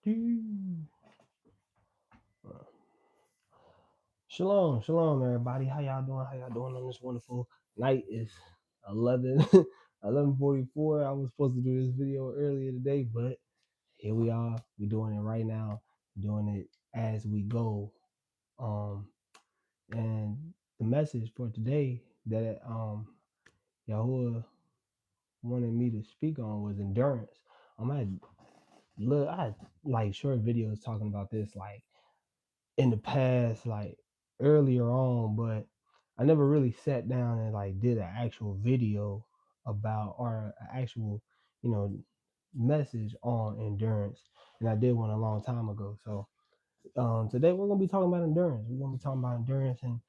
Shalom, shalom, everybody. How y'all doing? How y'all doing on this wonderful night? It's 11, 11:44. I was supposed to do this video earlier today, but here we are. We're doing it right now, doing it as we go. And the message for today that Yahuwah wanted me to speak on was endurance. I had like short videos talking about this, like in the past, like earlier on, but I never really sat down and like did an actual video about or an actual, you know, message on endurance. And I did one a long time ago. So today we're gonna be talking about endurance. We're gonna be talking about endurance and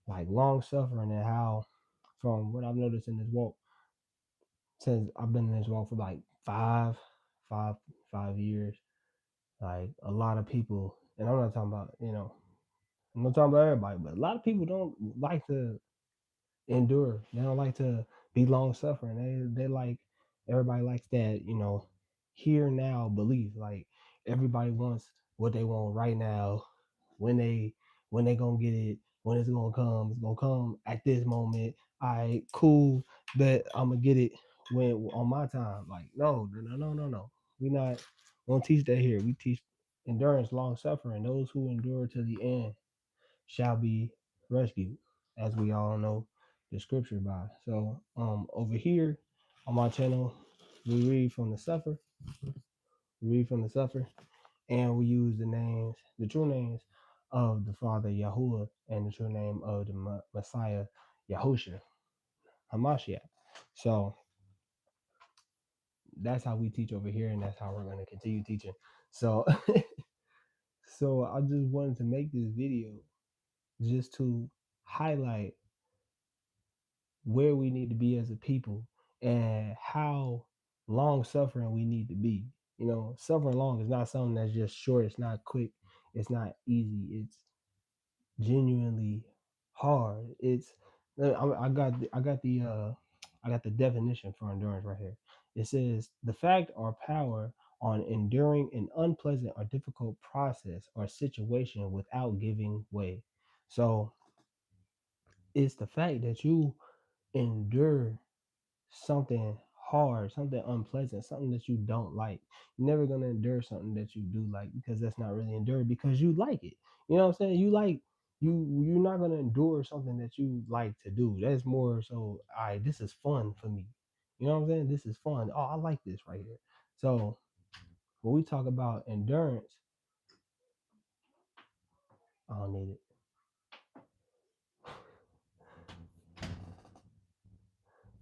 like long suffering and how from what I've noticed in this walk since I've been in this walk for like five, 5 years, like a lot of people, and I'm not talking about, I'm not talking about everybody, but a lot of people don't like to endure. They don't like to be long suffering. They like everybody likes that, here now belief. Like everybody wants what they want right now, when they gonna get it, when it's gonna come at this moment. All right, cool, but I'm gonna get it when on my time. Like no, no, no, no, no. We don't teach that here. We teach endurance, long suffering. Those who endure to the end shall be rescued, as we all know the scripture by. So over here on my channel, we read from the suffer, and we use the true names of the Father Yahuwah and the true name of the Messiah Yahusha Hamashiach. So that's how we teach over here, and that's how we're going to continue teaching. So so I just wanted to make this video just to highlight where we need to be as a people and how long suffering we need to be. Suffering long is not something that's just short, it's not quick, it's not easy, it's genuinely hard. I got the definition for endurance right here. It says the fact or power on enduring an unpleasant or difficult process or situation without giving way. So it's the fact that you endure something hard, something unpleasant, something that you don't like. You're never gonna endure something that you do like, because that's not really endure because you like it. You know what I'm saying? You're not gonna endure something that you like to do. That's more so, all right, this is fun for me. You know what I'm saying? This is fun. Oh, I like this right here. So when we talk about endurance, I don't need it.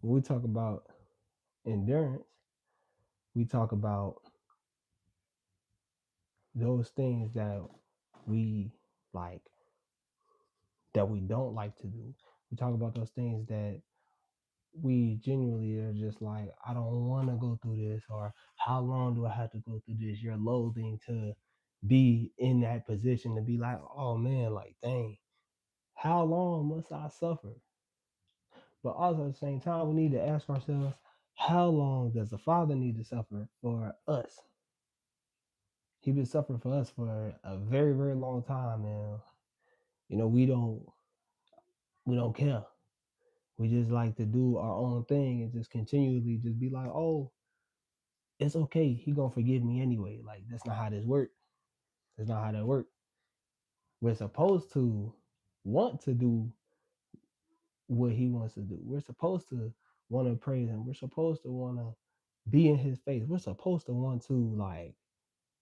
When we talk about endurance, we talk about those things that we like, that we don't like to do. We talk about those things that we genuinely are just like, I don't want to go through this, or how long do I have to go through this? You're loathing to be in that position to be like, oh man, like dang, how long must I suffer? But also at the same time, we need to ask ourselves, how long does the Father need to suffer for us? He's been suffering for us for a very, very long time, and we don't care. We just like to do our own thing and just continually just be like, oh, it's okay. He gonna forgive me anyway. Like that's not how this works. That's not how that works. We're supposed to want to do what he wants to do. We're supposed to want to praise him. We're supposed to want to be in his face. We're supposed to want to like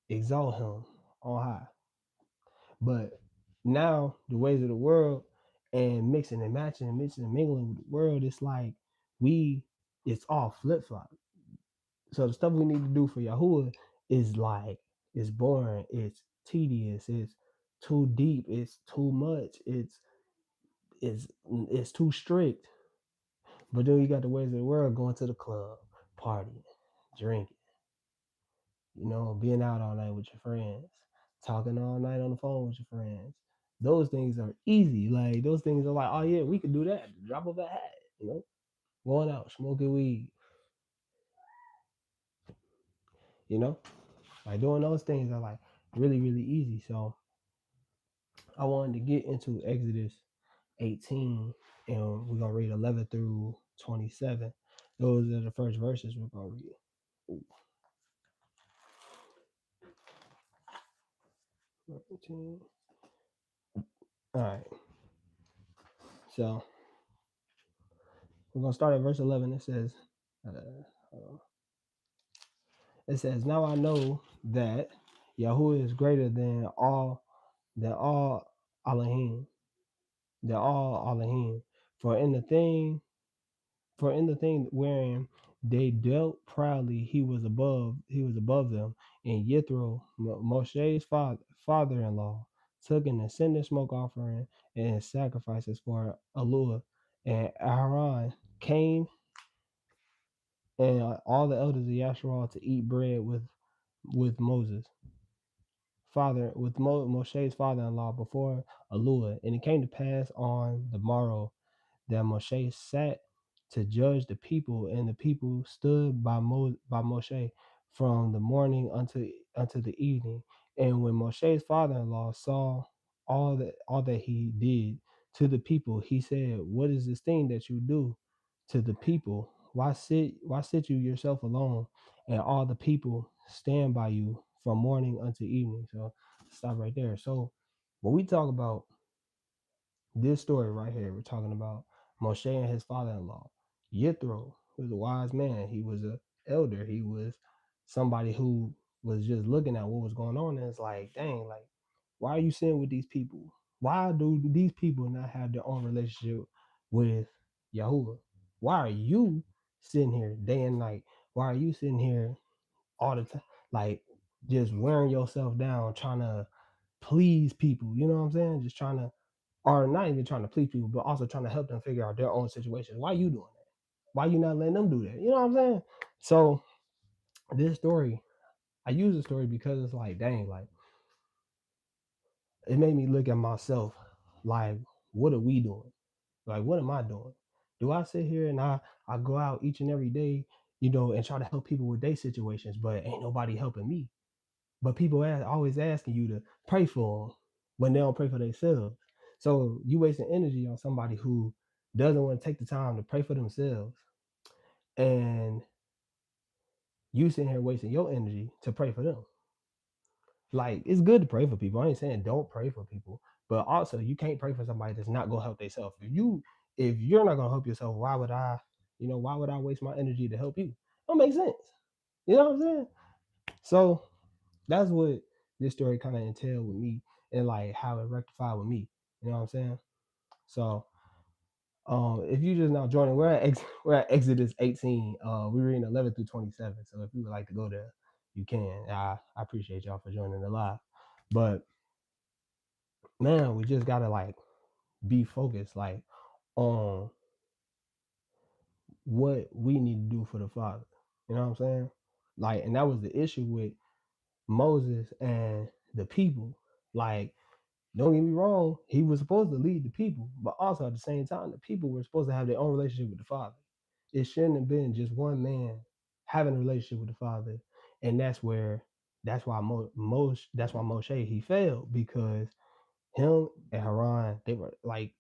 exalt him on high. But now the ways of the world and mixing and matching and mixing and mingling with the world, it's like it's all flip flop. So the stuff we need to do for Yahuwah is like, it's boring, it's tedious, it's too deep, it's too much, it's too strict. But then you got the ways of the world, going to the club, partying, drinking, being out all night with your friends, talking all night on the phone with your friends. Those things are easy. Like those things are like, oh yeah, we could do that. Drop of a hat, going out, smoking weed, you know? Like doing those things are like really, really easy. So I wanted to get into Exodus 18, and we're gonna read 11 through 27. Those are the first verses we're gonna read. Ooh, 19. All right, so we're gonna start at verse 11. Uh, uh, it says, "Now I know that Yahuwah is greater than all Elohim, than all Elohim. For in the thing For in the thing wherein they dealt proudly, he was above them. And Yithro, Moshe's father-in-law, took an ascending smoke offering and sacrifices for Alua. And Aaron came and all the elders of Yasharal to eat bread with Moses, Moshe's father-in-law before Alua. And it came to pass on the morrow that Moshe sat to judge the people, and the people stood by Moshe from the morning unto the evening. And when Moshe's father-in-law saw all that he did to the people, he said, "What is this thing that you do to the people? Why sit you yourself alone, and all the people stand by you from morning unto evening?" So stop right there. So when we talk about this story right here, we're talking about Moshe and his father-in-law. Yithro was a wise man. He was a elder. He was somebody who was just looking at what was going on, and it's like, dang, like, why are you sitting with these people? Why do these people not have their own relationship with Yahuwah? Why are you sitting here day and night? Why are you sitting here all the time, like just wearing yourself down, trying to please people? You know what I'm saying? Just trying to, or not even trying to please people, but also trying to help them figure out their own situations. Why you doing that? Why you not letting them do that? You know what I'm saying? So this story, I use the story because it's like, dang, like it made me look at myself like, what are we doing? Like, what am I doing? Do I sit here and I go out each and every day, and try to help people with their situations, but ain't nobody helping me? But people always asking you to pray for them when they don't pray for themselves. So you wasting energy on somebody who doesn't want to take the time to pray for themselves, and you sitting here wasting your energy to pray for them. Like, it's good to pray for people. I ain't saying don't pray for people, but also you can't pray for somebody that's not gonna help themselves. If you're not gonna help yourself, why would I waste my energy to help you? Don't make sense. You know what I'm saying? So that's what this story kind of entailed with me, and like how it rectified with me. You know what I'm saying? So if you just now joining, we're at Exodus 18. We're reading 11 through 27. So if you would like to go there, you can. I appreciate y'all for joining the live. But man, we just gotta like be focused like on what we need to do for the Father. You know what I'm saying? Like, and that was the issue with Moses and the people. Like, don't get me wrong, he was supposed to lead the people, but also at the same time, the people were supposed to have their own relationship with the Father. It shouldn't have been just one man having a relationship with the Father, and that's why Moshe he failed, because him and Haran, they were like,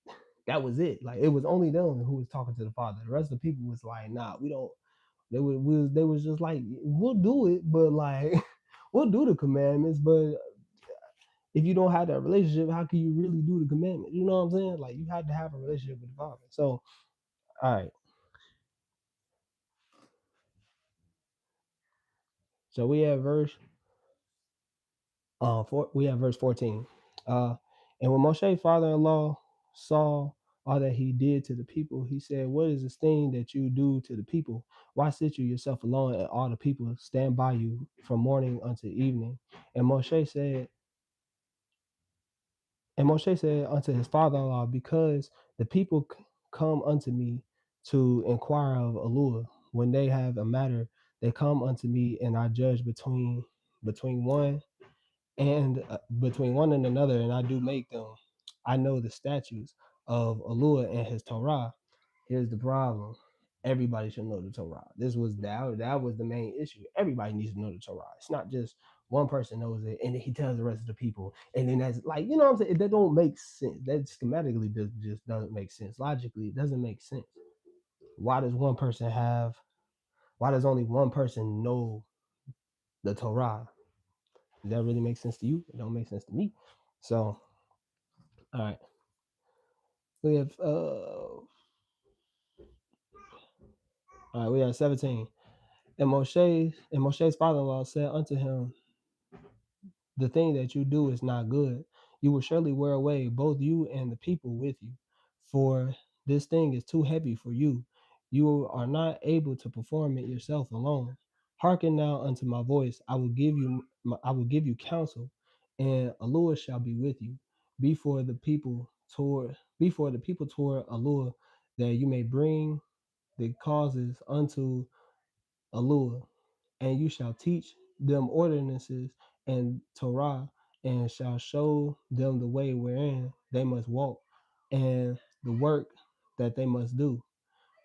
that was it. Like, it was only them who was talking to the Father. The rest of the people was like, nah, we don't. They was just like, we'll do it, but like we'll do the commandments, but if you don't have that relationship, how can you really do the commandment? You know what I'm saying? Like, you have to have a relationship with the Father. So, all right. So we have verse 14. Uh, and when Moshe's father-in-law saw all that he did to the people, he said, "What is this thing that you do to the people? Why sit you yourself alone, and all the people stand by you from morning unto evening?" And Moshe said unto his father-in-law, "Because the people come unto me to inquire of Alua. When they have a matter, they come unto me, and I judge between one between one and another, and I do make them. I know the statutes of Alua and his Torah." Here's the problem: everybody should know the Torah. That was the main issue. Everybody needs to know the Torah. It's not just One person knows it, and then he tells the rest of the people, and then that's like, you know what I'm saying? That don't make sense. That schematically just doesn't make sense. Logically, it doesn't make sense. Why does one person have? Why does only one person know the Torah? Does that really make sense to you? It don't make sense to me. So, all right, we have all right, we have 17. And Moshe's father-in-law said unto him, the thing that you do is not good. You will surely wear away both you and the people with you, for this thing is too heavy for you. You are not able to perform it yourself alone. Hearken now unto my voice. I will give you counsel, and Allure shall be with you. Before the people toward Allure, that you may bring the causes unto Allure, and you shall teach them ordinances and Torah, and shall show them the way wherein they must walk, and the work that they must do.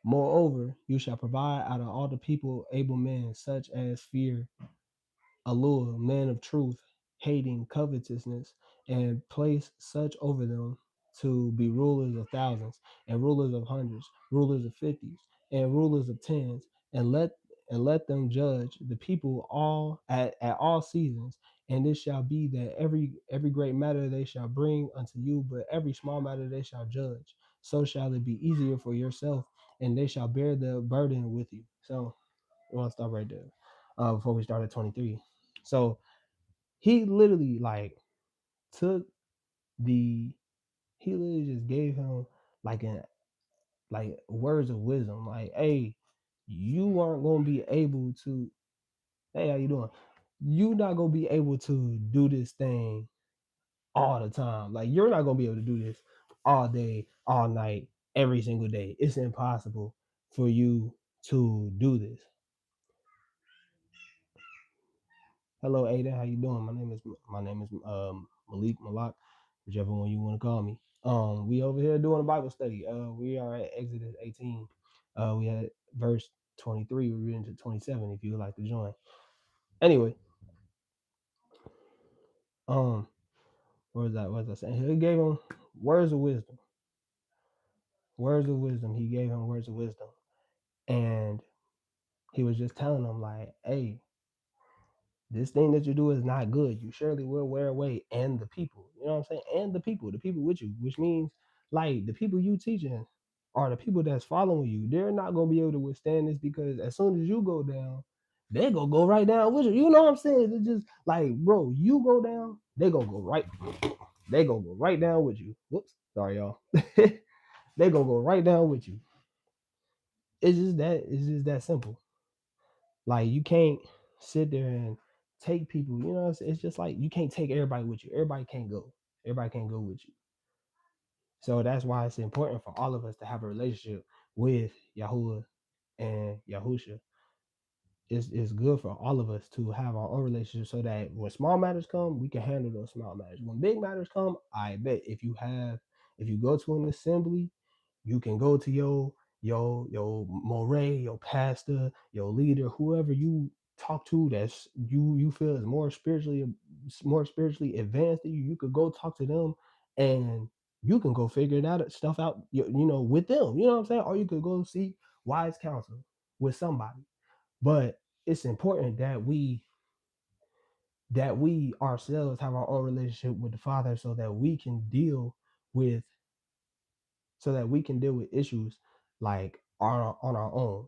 Moreover, you shall provide out of all the people able men, such as fear Allure, men of truth, hating covetousness, and place such over them to be rulers of thousands, and rulers of hundreds, rulers of fifties, and rulers of tens, and let them judge the people all at all seasons. And it shall be that every great matter they shall bring unto you, but every small matter they shall judge. So shall it be easier for yourself, and they shall bear the burden with you. So we'll stop right there before we start at 23. So he literally like took the he literally just gave him like an like words of wisdom. Like, hey, you aren't gonna be able to, hey, how you doing? You not gonna be able to do this thing all the time. Like, you're not gonna be able to do this all day, all night, every single day. It's impossible for you to do this. Hello, Ada. How you doing? My name is Melech, whichever one you want to call me. We over here doing a Bible study. We are at Exodus 18. We had verse 23. We're reading to 27. If you would like to join. Anyway, um, what was that? What was I saying? He gave him words of wisdom. Words of wisdom. He gave him words of wisdom, and he was just telling him like, hey, this thing that you do is not good. You surely will wear away, and the people, you know what I'm saying? And the people with you, which means like the people you teaching are the people that's following you. They're not gonna be able to withstand this because as soon as you go down, they gonna go right down with you. You know what I'm saying? It's just like, bro, you go down, they gonna go right down with you. Whoops, sorry y'all. They gonna go right down with you. It's just that simple. Like you can't sit there and take people, you know, it's just like you can't take everybody with you. Everybody can't go. Everybody can't go with you. So that's why it's important for all of us to have a relationship with Yahuwah and Yahusha. It's good for all of us to have our own relationship so that when small matters come, we can handle those small matters. When big matters come, I bet if you go to an assembly, you can go to your moray, your pastor, your leader, whoever you talk to that's you feel is more spiritually advanced than you. You could go talk to them, and you can go figure it out stuff out. You know, with them. You know what I'm saying? Or you could go seek wise counsel with somebody. But it's important that we ourselves have our own relationship with the Father with so that we can deal with issues like on our own.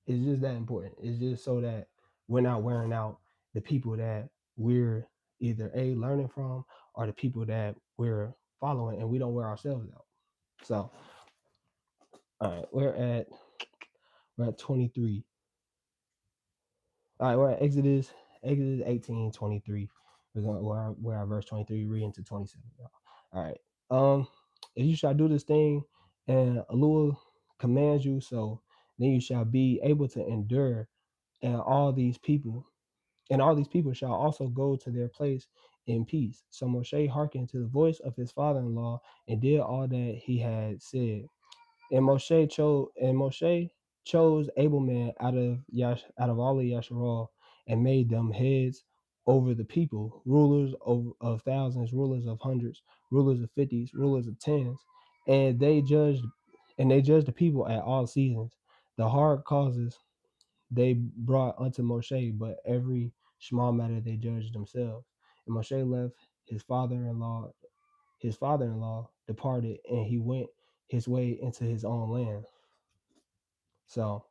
It's just that important. It's just so that we're not wearing out the people that we're either learning from or the people that we're following, and we don't wear ourselves out. So, all right, we're at 23. All right, we're at Exodus 18:23. We're at verse 23, reading to 27. All right. If you shall do this thing and Allah commands you, so then you shall be able to endure, and all these people shall also go to their place in peace. So Moshe hearkened to the voice of his father-in-law and did all that he had said. And Moshe chose able men out of all of Yasharal, and made them heads over the people, rulers of thousands, rulers of hundreds, rulers of fifties, rulers of tens, and they judged the people at all seasons. The hard causes they brought unto Moshe, but every small matter they judged themselves. And Moshe left his father-in-law. His father-in-law departed, and he went his way into his own land. So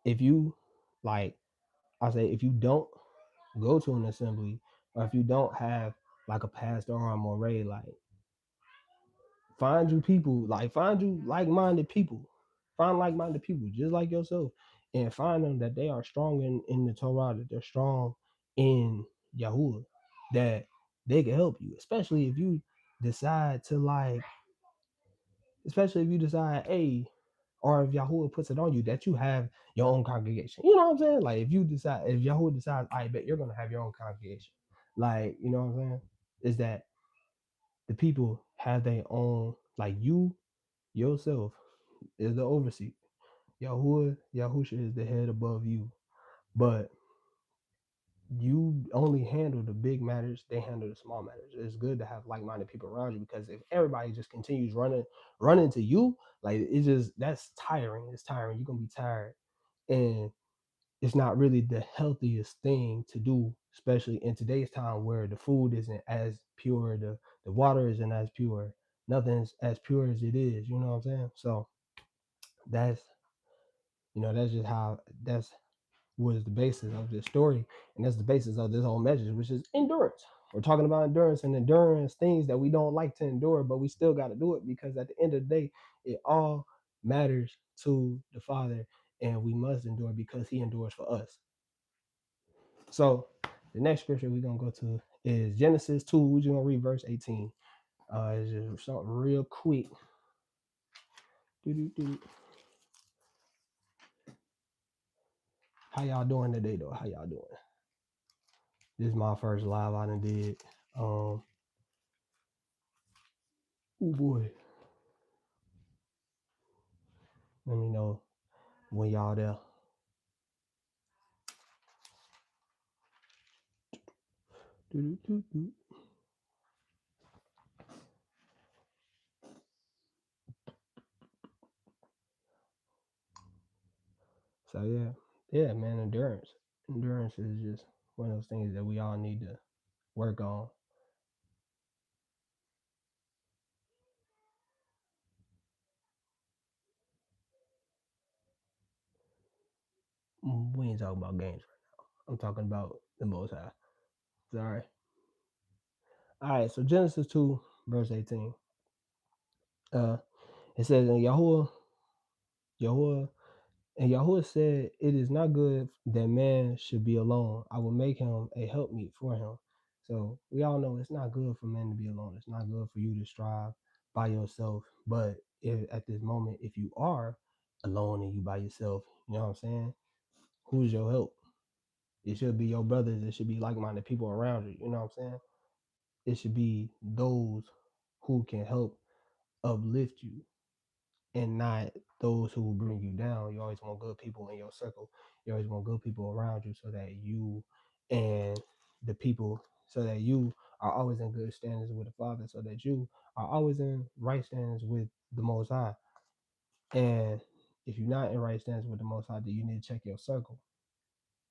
if you like, I say, if you don't go to an assembly, or if you don't have like a pastor or a moray, like find you like-minded people, find like-minded people just like yourself, and find them that they are strong in the Torah, that they're strong in Yahuwah, that they can help you, especially if you decide to like, especially if you decide, hey, or if Yahuwah puts it on you that you have your own congregation. You know what I'm saying? Like if you decide, if Yahuwah decides, I bet you're gonna have your own congregation. Like, you know what I'm saying? Is that the people have their own, like you yourself is the overseer. Yahusha is the head above you. But you only handle the big matters, they handle the small matters. It's good to have like-minded people around you, because if everybody just continues running to you, like it's just, that's tiring. It's tiring. You're gonna be tired. And it's not really the healthiest thing to do, especially in today's time where the food isn't as pure, the water isn't as pure, nothing's as pure as it is, you know what I'm saying? So that's, that's just how, that's was the basis of this story, and that's the basis of this whole message, which is endurance. We're talking about endurance, and endurance, things that we don't like to endure, but we still got to do it, because at the end of the day, it all matters to the Father, and we must endure because He endures for us. So the next scripture we're gonna go to is Genesis 2. We're just gonna read verse 18. It's just something real quick. How y'all doing today though? How y'all doing? This is my first live I done did. Oh boy. Let me know when y'all there. So yeah, man, endurance. Endurance is just one of those things that we all need to work on. We ain't talking about games right now. I'm talking about the Most High. Sorry. All right, so Genesis 2, verse 18. It says, Yahuwah, and Yahuwah said, it is not good that man should be alone. I will make him a helpmeet for him. So we all know it's not good for men to be alone. It's not good for you to strive by yourself. But if at this moment, if you are alone and you by yourself, you know what I'm saying? Who's your help? It should be your brothers. It should be like-minded people around you. You know what I'm saying? It should be those who can help uplift you, and not those who will bring you down. You always want good people in your circle. You always want good people around you, so that you and the people, so that you are always in good standings with the Father, so that you are always in right standings with the Most High. And if you're not in right standings with the Most High, then you need to check your circle,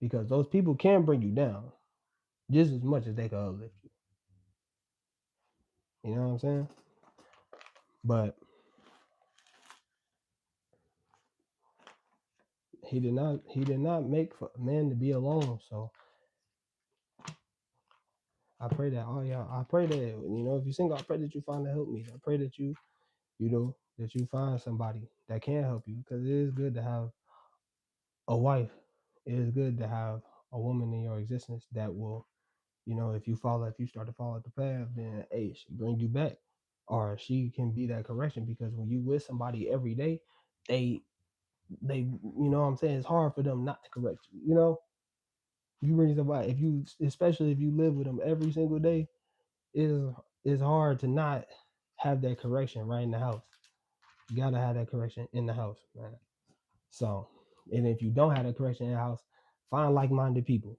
because those people can bring you down just as much as they can uplift you. You know what I'm saying? But he did not make for man to be alone. So I pray that all y'all, I pray that, if you're single, I pray that you find a help me. I pray that that you find somebody that can help you, because it is good to have a wife. It is good to have a woman in your existence that will, if you start to fall off the path, then hey, she bring you back, or she can be that correction, because when you with somebody every day, they, what I'm saying, it's hard for them not to correct you. You bring somebody, especially if you live with them every single day, is it's hard to not have that correction right in the house. You gotta have that correction in the house, man. So, and if you don't have that correction in your house, find like-minded people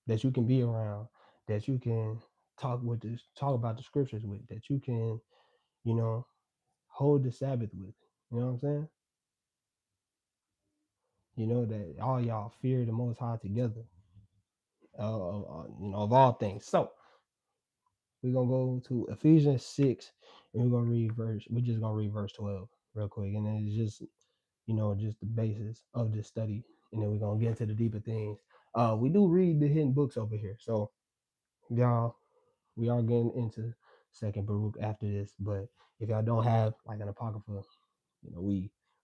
that you can be around, that you can talk about the scriptures with, that you can, you know, hold the Sabbath with. You know what I'm saying? You know that all y'all fear the Most High together, of all things. So we're gonna go to Ephesians 6, and we're gonna read verse. We're just gonna read verse 12 real quick, and then it's just just the basis of this study, and then we're gonna get into the deeper things. We do read the hidden books over here, so y'all, we are getting into Second Baruch after this. But if y'all don't have like an apocrypha,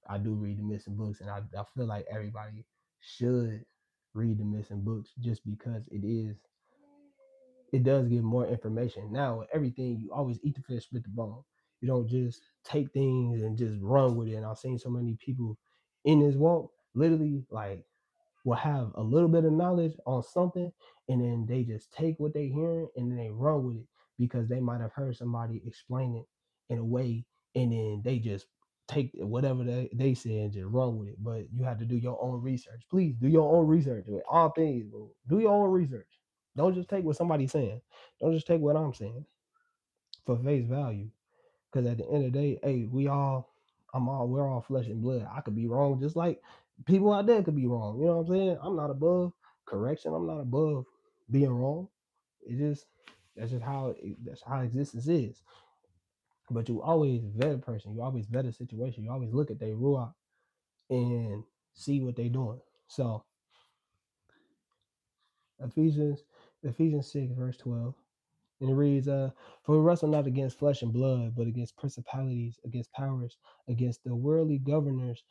I do read the missing books, and I feel like everybody should read the missing books just because it does give more information. Now, with everything, you always eat the fish, spit the bone. You don't just take things and just run with it. And I've seen so many people in this walk literally like will have a little bit of knowledge on something, and then they just take what they hearing and then they run with it because they might have heard somebody explain it in a way, and then they just take whatever they say and just run with it. But you have to do your own research. Please do your own research with all things, bro. Do your own research. Don't just take what somebody's saying. Don't just take what I'm saying for face value. Because at the end of the day, hey, we're all flesh and blood. I could be wrong, just like people out there could be wrong. You know what I'm saying? I'm not above correction. I'm not above being wrong. It just that's how existence is. But you always vet a person. You always vet a situation. You always look at their ruach and see what they're doing. So Ephesians Ephesians 6 verse 12. And it reads, for we wrestle not against flesh and blood, but against principalities, against powers, against uh, the worldly governors,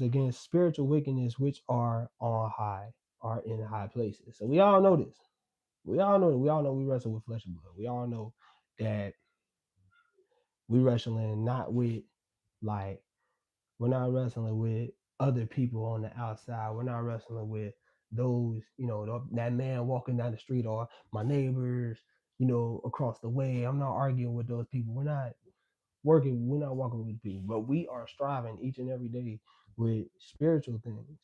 against spiritual wickedness which are on high, are in high places. So we all know this. We all know that. We all know we wrestle with flesh and blood. We all know that we wrestling not with like we're not wrestling with other people on the outside. We're not wrestling with those, that man walking down the street or my neighbors, across the way. I'm not arguing with those people. We're not walking with people, but we are striving each and every day with spiritual things,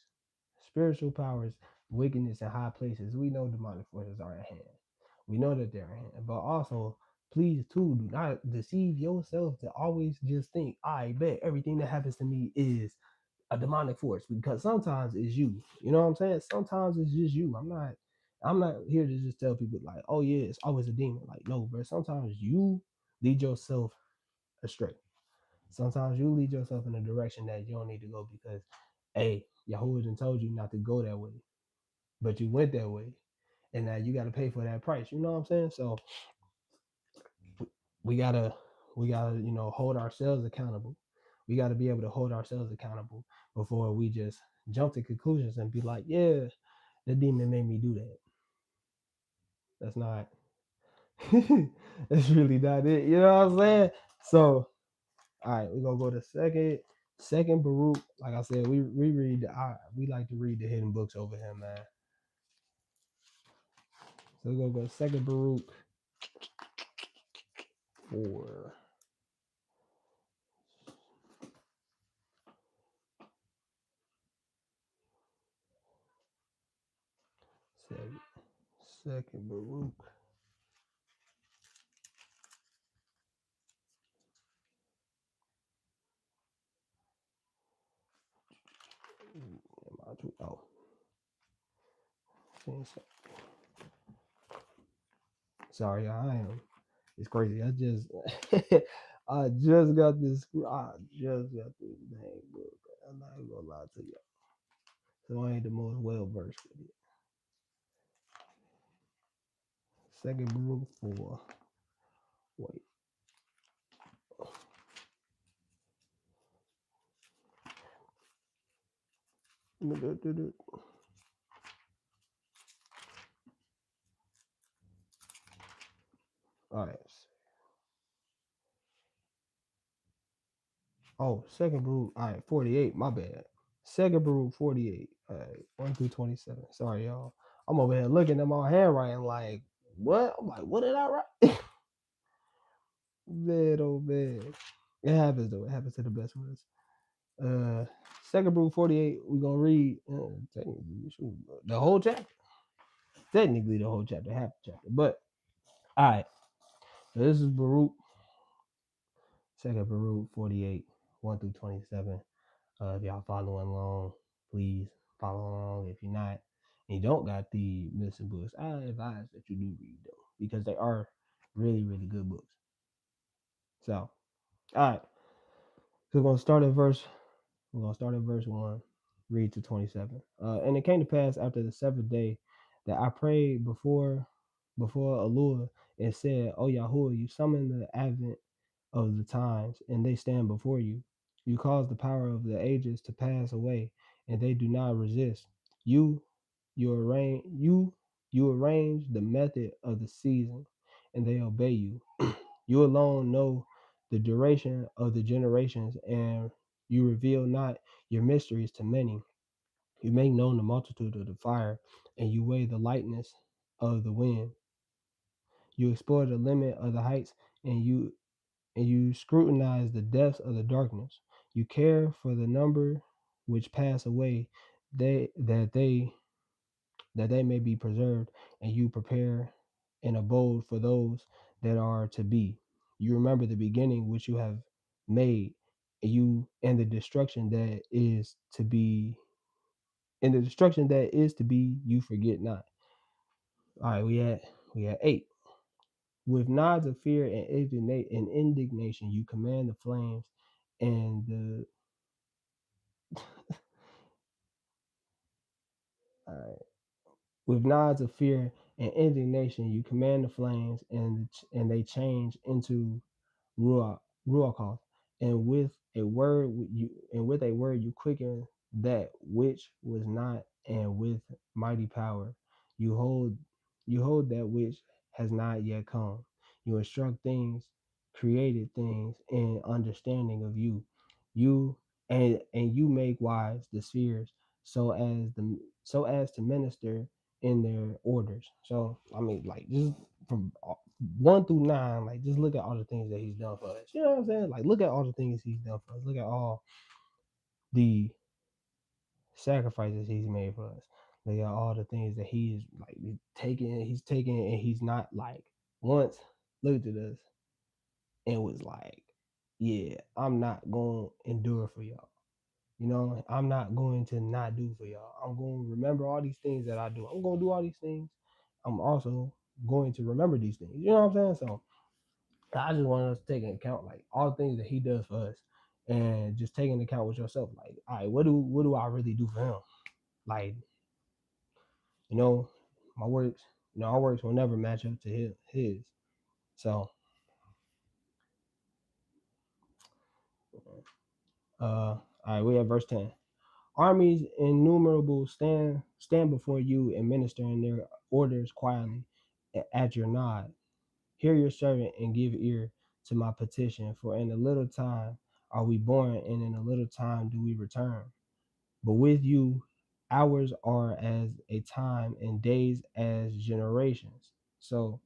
spiritual powers, wickedness in high places. We know demonic forces are at hand. We know that they're at hand, but also please too do not deceive yourself to always just think, I bet everything that happens to me is a demonic force, because sometimes it's you. You know what I'm saying? Sometimes it's just you. I'm not here to just tell people like, oh yeah, it's always a demon. Like, no, bro. Sometimes you lead yourself astray. Sometimes you lead yourself in a direction that you don't need to go because, hey, Yahuwah done told you not to go that way, but you went that way, and now you got to pay for that price. You know what I'm saying? So we gotta hold ourselves accountable. We got to be able to hold ourselves accountable before we just jump to conclusions and be like, yeah, the demon made me do that. That's not. That's really not it. You know what I'm saying? So, all right, we're gonna go to second Baruch. Like I said, we we like to read the hidden books over here, man. So we're gonna go to second Baruch 4. Second Baruch. Oh, sorry, y'all. I am. It's crazy. I just I just got this. I just got this dang book. I'm not even gonna lie to you. So I ain't the most well versed with it. Second Baruch 4. Wait. All right. Oh, second Baruch. All right, 48. My bad. Second Baruch 48. All right, 1 through 27. Sorry, y'all. I'm over here looking at my handwriting like, what? I'm like, what did I write? Man, oh man. It happens though. It happens to the best of us. Uh, Second Brew 48. We're gonna read technically the whole chapter. Technically, the whole chapter, half the chapter. But all right. So this is Baruch, Second Baruch 48, 1 through 27. If y'all following along, please follow along. If you're not, and you don't got the missing books, I advise that you do read them because they are really, really good books. So, all right. So we're gonna start at verse 1, read to 27. And it came to pass after the seventh day that I prayed before Elul and said, "O Yahuwah, you summon the advent of the times, and they stand before you. You cause the power of the ages to pass away, and they do not resist. You, you arrange the method of the season, and they obey you. You alone know the duration of the generations, and you reveal not your mysteries to many. You make known the multitude of the fire, and you weigh the lightness of the wind. You explore the limit of the heights, and you scrutinize the depths of the darkness. You care for the number which pass away, they that they may be preserved, and you prepare an abode for those that are to be. You remember the beginning which you have made, and the destruction that is to be, you forget not. All right, we had 8. With nods of fear and indignation, you command the flames and the uh, with nods of fear and indignation, you command the flames, and they change into ruach ruachoth, and with a word you quicken that which was not, and with mighty power you hold that which has not yet come. You instruct things, created things, in understanding of you. You and you make wise the spheres, so as to minister in their orders. So I mean, like, just from 1 through 9, like, just look at all the things that he's done for us. You know what I'm saying? Like, look at all the things he's done for us. Look at all the sacrifices he's made for us. Look at all the things that he is like he's taken, and he's not like once looked at us and was like, yeah, I'm not going to endure for y'all. You know, I'm not going to not do for y'all. I'm going to remember all these things that I do. I'm going to do all these things. I'm also going to remember these things. You know what I'm saying? So I just want us to take into account like all the things that he does for us, and just take into account with yourself. Like, all right, what do I really do for him? Like, you know, my works, our works will never match up to his. So, all right, we have verse 10. Armies innumerable stand before you and minister in their orders quietly at your nod. Hear your servant and give ear to my petition, for in a little time are we born, and in a little time do we return. But with you, hours are as a time, and days as generations. So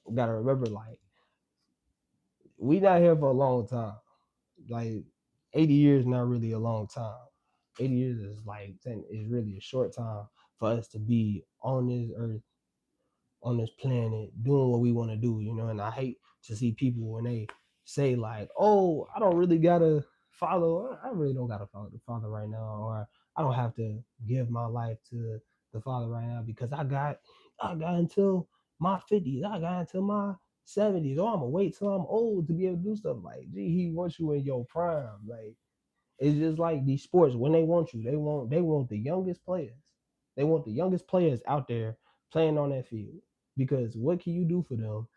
we gotta remember, like, we not here for a long time. Like, 80 years not really a long time. 80 years is like is really a short time for us to be on this earth, on this planet, doing what we want to do, and I hate to see people when they say like, oh, I don't really gotta follow, I really don't gotta follow the Father right now, or I don't have to give my life to the Father right now because I got until my 50s, I got until my 70s, or I'm gonna wait till I'm old to be able to do stuff. Like, gee, he wants you in your prime. Like, it's just like these sports, when they want you, they want the youngest players. They want the youngest players out there playing on that field. Because what can you do for them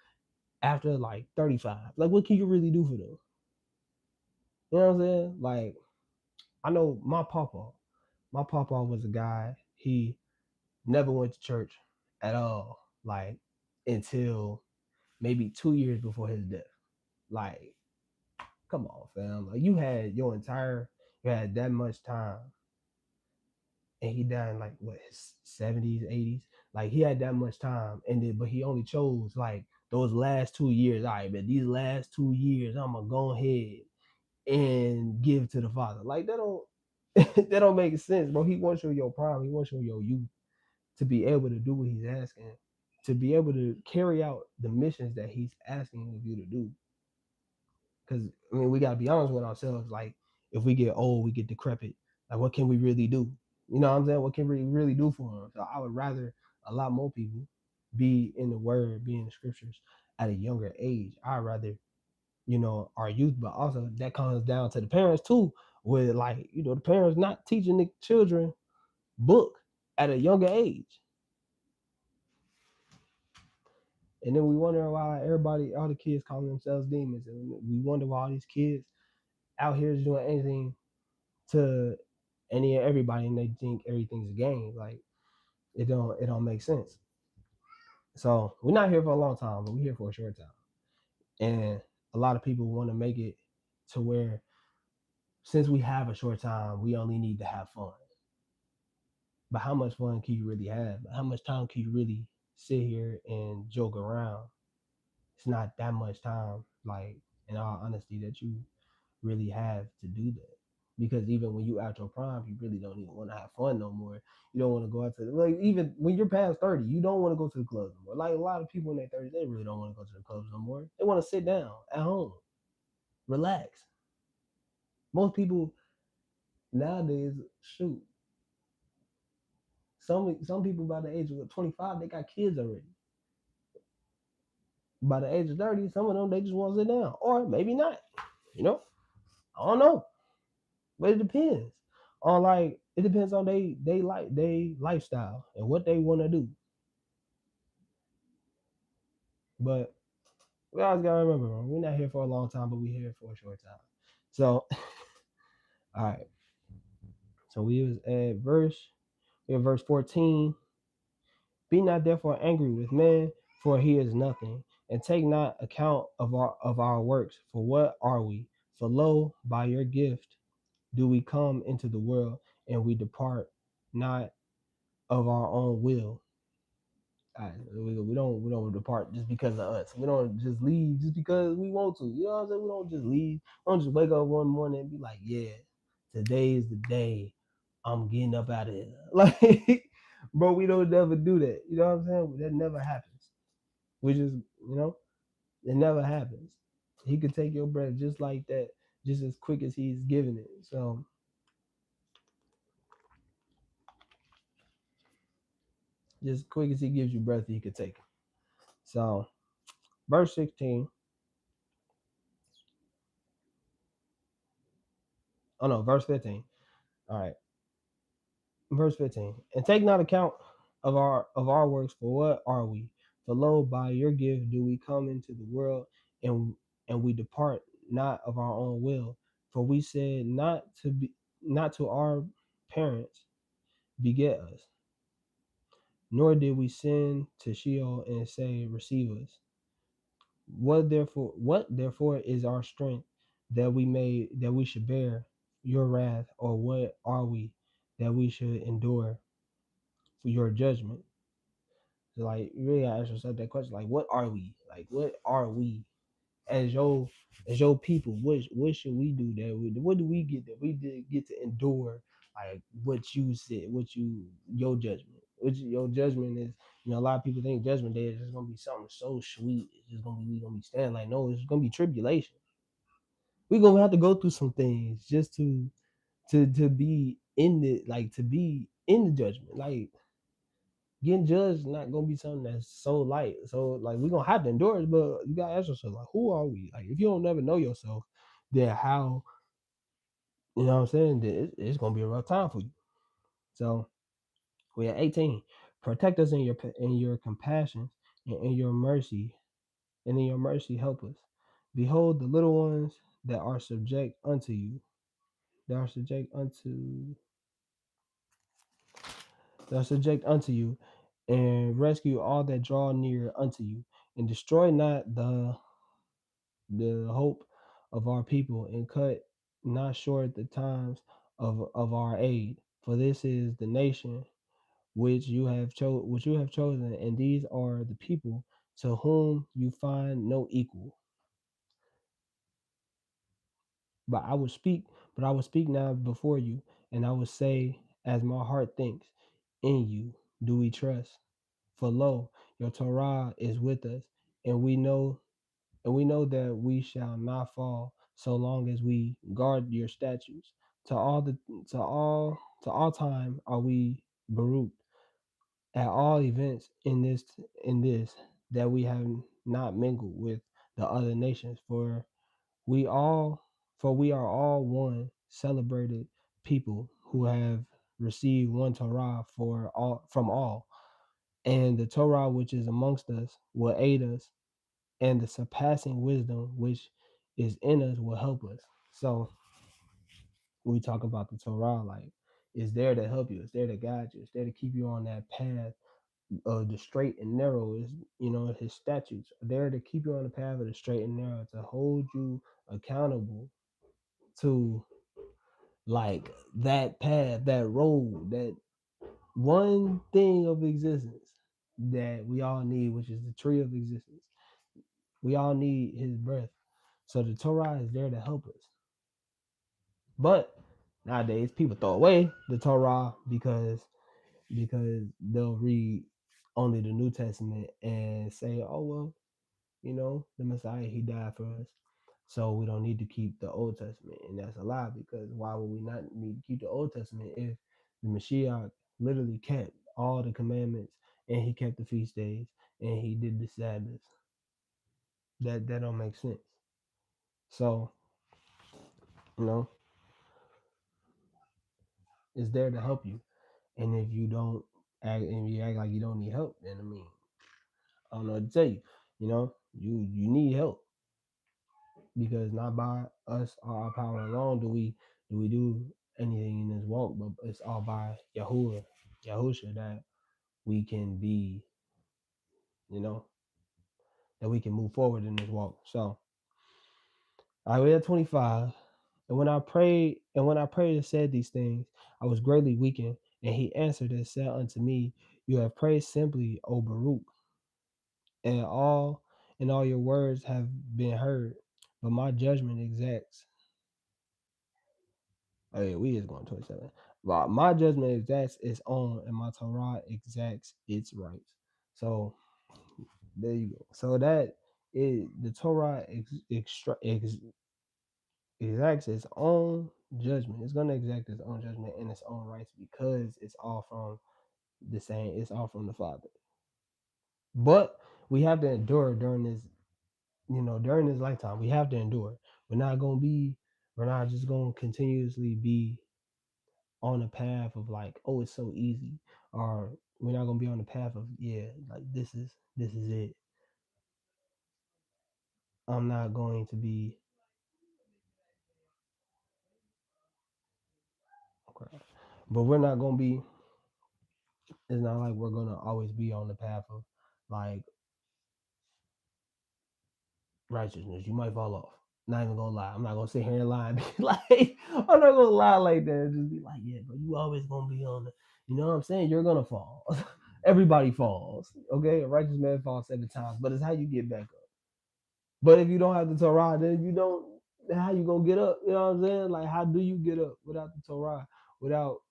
after like 35? Like, what can you really do for them? You know what I'm saying? Like, I know my papa. My papa was a guy, he never went to church at all. Like, until maybe 2 years before his death. Like, come on, fam. Like, you had that much time, and he died in like what, his 70s, 80s. Like, he had that much time, but he only chose like those last 2 years. All right, but these last 2 years, I'm gonna go ahead and give to the father. Like that don't that don't make sense, bro. He wants you in your prime. He wants you in your youth to be able to do what he's asking, to be able to carry out the missions that he's asking of you to do. Because I mean, we gotta be honest with ourselves. Like, if we get old, we get decrepit. Like, what can we really do? You know what I'm saying? What can we really do for them? So I would rather a lot more people be in the word, be in the scriptures at a younger age. I'd rather, our youth, but also that comes down to the parents too, with like, the parents not teaching the children book at a younger age. And then we wonder why all the kids calling themselves demons. And we wonder why all these kids out here is doing anything to any and everybody, and they think everything's a game. Like it don't make sense. So we're not here for a long time, but we're here for a short time. And a lot of people want to make it to where, since we have a short time, we only need to have fun. But how much fun can you really have? How much time can you really sit here and joke around? It's not that much time, like, in all honesty, that you really have to do that. Because even when you out your prime, you really don't even want to have fun no more. You don't want to go out to like, even when you're past 30, you don't want to go to the clubs no more. Like a lot of people in their 30s, they really don't want to go to the clubs no more. They want to sit down at home, relax. Most people nowadays, shoot, some people by the age of 25, they got kids already. By the age of 30, some of them, they just want to sit down, or maybe not. You know, I don't know. But it depends on, like, it depends on they lifestyle and what they want to do. But we always gotta remember, we're not here for a long time, but we're here for a short time. So all right. So we have verse 14. Be not therefore angry with men, for he is nothing, and take not account of our works. For what are we? For lo, by your gift do we come into the world, and we depart not of our own will. We don't depart just because of us. We don't just leave just because we want to. You know what I'm saying? We don't just leave. We don't just wake up one morning and be like, yeah, today is the day I'm getting up out of here. Like, bro, we don't never do that. You know what I'm saying? That never happens. We just, it never happens. He could take your breath just like that, just as quick as he's giving it. So just quick as he gives you breath, he could take it. So verse 16. Oh no, verse 15. All right. Verse 15. And take not account of our works, for what are we? For lo, by your gift do we come into the world, and we depart not of our own will. For we said not to our parents, beget us, nor did we send to Sheol and say, receive us. What therefore is our strength, that we should bear your wrath? Or what are we, that we should endure for your judgment? So, like, you really gotta ask yourself that question. Like, what are we? Like, what are we as your people? What should we do what do we get that we did get to endure? Like, what you said, your judgment. Which your judgment is, a lot of people think judgment day is just gonna be something so sweet. It's just gonna be we gonna be standing, like, no, it's gonna be tribulation. We're gonna have to go through some things just to be in the, like, to be in the judgment. Like, getting judged is not gonna be something that's so light. So, like, we're gonna have to endure it, but you gotta ask yourself, like, who are we? Like, if you don't never know yourself, then how, you know what I'm saying? Then it's gonna be a rough time for you. So we're at 18. Protect us in your compassion, and in your mercy, and in your mercy help us. Behold the little ones that are subject unto you, that are subject unto you, and rescue all that draw near unto you, and destroy not the hope of our people, and cut not short the times of our aid. For this is the nation which you have chosen, and these are the people to whom you find no equal. But I would speak, but I would speak now before you, and I would say, as my heart thinks, in you do we trust. For lo, your Torah is with us, and we know that we shall not fall so long as we guard your statutes. To all the to all time are we Baruch at all events in this that we have not mingled with the other nations, we all we are all one celebrated people who have received one Torah for all from all, and the Torah which is amongst us will aid us, and the surpassing wisdom which is in us will help us. So when we talk about the Torah, like it's there to help you, it's there to guide you, it's there to keep you on that path of the straight and narrow. Is, you know, his statutes are there to keep you on the path of the straight and narrow, to hold you accountable to like that path, that road, that one thing of existence that we all need, which is the tree of existence. We all need his breath. So the Torah is there to help us. But nowadays people throw away the Torah because they'll read only the New Testament and say, oh well, you know, the Messiah, he died for us. So we don't need to keep the Old Testament. And that's a lie, because why would we not need to keep the Old Testament if the Mashiach literally kept all the commandments, and he kept the feast days, and he did the Sabbath? That don't make sense. So, you know, it's there to help you. And if you don't act, and you act like you don't need help, then I mean, I don't know what to tell you. You know, you need help, because not by us or our power alone do we do anything in this walk, but it's all by Yahusha, that we can be, you know, that we can move forward in this walk. So I read 25. And when I prayed and said these things, I was greatly weakened. And he answered and said unto me, you have prayed simply, O Baruch, and all your words have been heard. But my judgment exacts. Oh yeah, we is going 27. But my judgment exacts its own, and my Torah exacts its rights. So there you go. So that is the Torah exacts its own judgment. It's gonna exact its own judgment and its own rights, because it's all from the same. It's all from the Father. But we have to endure during this. You know, during this lifetime, we have to endure. We're not gonna be. We're not just gonna continuously be on a path of like, oh, it's so easy, or we're not gonna be on the path of, yeah, like this is it. I'm not going to be, okay, but we're not gonna be. It's not like we're gonna always be on the path of like righteousness. You might fall off. Not even gonna lie. I'm not gonna sit here and lie and be like, I'm not gonna lie like that. And just be like, yeah, but you always gonna be on the, you know what I'm saying? You're gonna fall. Everybody falls. Okay, a righteous man falls 7 times, but it's how you get back up. But if you don't have the Torah, then you don't. How you gonna get up? You know what I'm saying? Like, how do you get up without the Torah? Without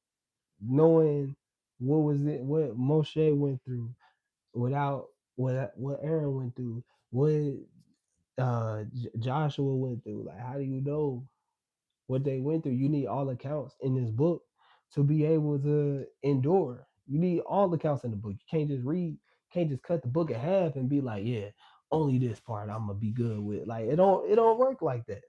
knowing what Moshe went through, without what Aaron went through, what Joshua went through. Like, how do you know what they went through? You need all accounts in this book to be able to endure. You need all accounts in the book. You can't just read, can't just cut the book in half and be like, yeah, only this part I'm gonna be good with. Like, it don't work like that.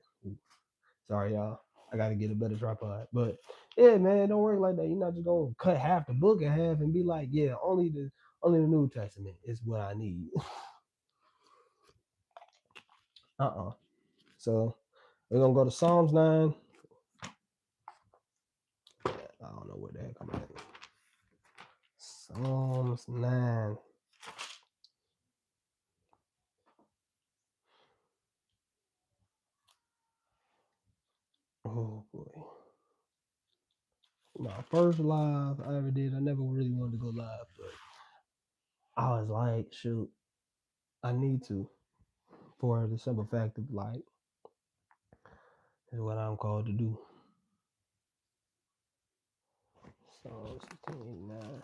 Sorry, y'all. I gotta get a better tripod. But yeah, man, it don't work like that. You're not just gonna cut half the book in half and be like, yeah, only the New Testament is what I need. So we're gonna go to Psalms 9. I don't know what the heck I'm at. Psalms 9. Oh boy. My first live I ever did, I never really wanted to go live, but I was like, shoot, I need to, for the simple fact of like, is what I'm called to do. Psalms 16:9,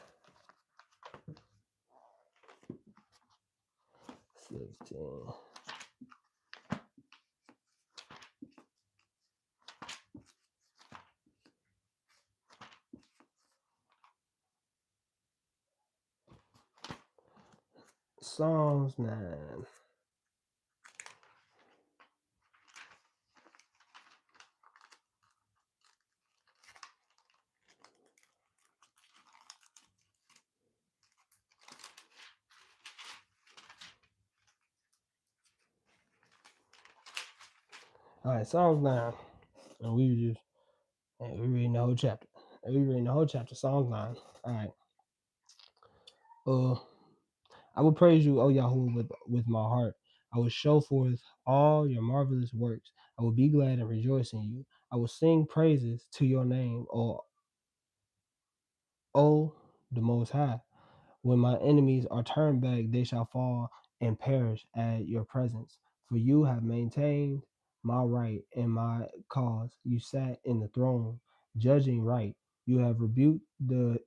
16. Psalms 9. All right, Psalms 9. And we reading the whole chapter. Psalms 9. All right. I will praise you, O Yahweh, with my heart. I will show forth all your marvelous works. I will be glad and rejoice in you. I will sing praises to your name, O the Most High. When my enemies are turned back, they shall fall and perish at your presence. For you have maintained my right and my cause. You sat in the throne, judging right. You have rebuked the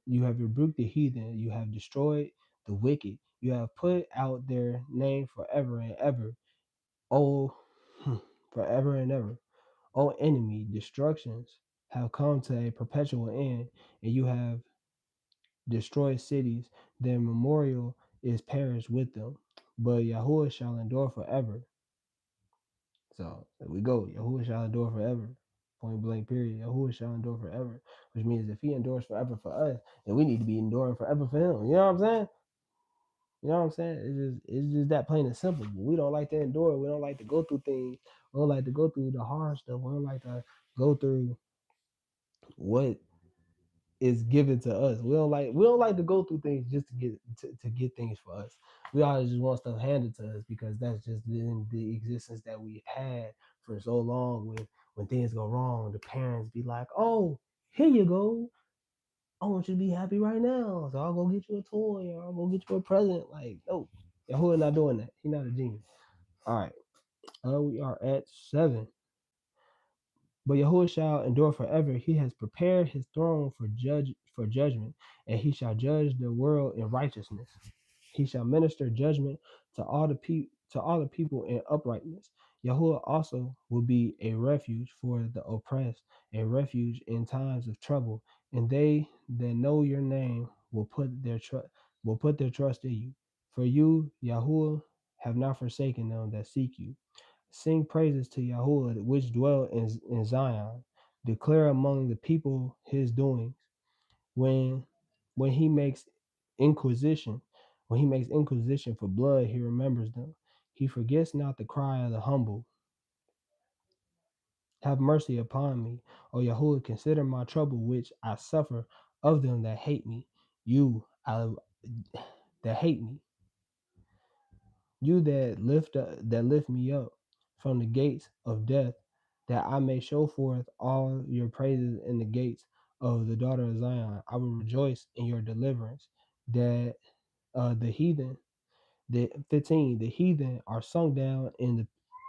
heathen. You have destroyed the wicked. You have put out their name forever and ever. Oh, forever and ever. O enemy, destructions have come to a perpetual end, and you have destroy cities, their memorial is perished with them. But Yahuwah shall endure forever. So there we go. Yahuwah shall endure forever. Point blank period. Yahuwah shall endure forever. Which means if he endures forever for us, then we need to be enduring forever for him. You know what I'm saying? You know what I'm saying? It's just that plain and simple. But we don't like to endure. We don't like to go through things. We don't like to go through the hard stuff. We don't like to go through what is given to us. We don't like to go through things just to get things for us. We always just want stuff handed to us because that's just been the existence that we've had for so long. When things go wrong, the parents be like, "Oh, here you go. I want you to be happy right now. So I'll go get you a toy or I'll go get you a present." Like, no, Yahuwah not doing that. He's not a genius. All right. We are at 7. But Yahuwah shall endure forever. He has prepared his throne for judgment, and he shall judge the world in righteousness. He shall minister judgment to all the people in uprightness. Yahuwah also will be a refuge for the oppressed, a refuge in times of trouble. And they that know your name will put their trust in you. For you, Yahuwah, have not forsaken them that seek you. Sing praises to Yahuwah, which dwell in Zion. Declare among the people his doings. When when he makes inquisition, when he makes inquisition for blood, he remembers them. He forgets not the cry of the humble. Have mercy upon me, O Yahuwah. Consider my trouble which I suffer of them that hate me. That hate me. You that lift me up from the gates of death, that I may show forth all your praises in the gates of the daughter of Zion. I will rejoice in your deliverance. That the heathen, the 15, the heathen are sunk down in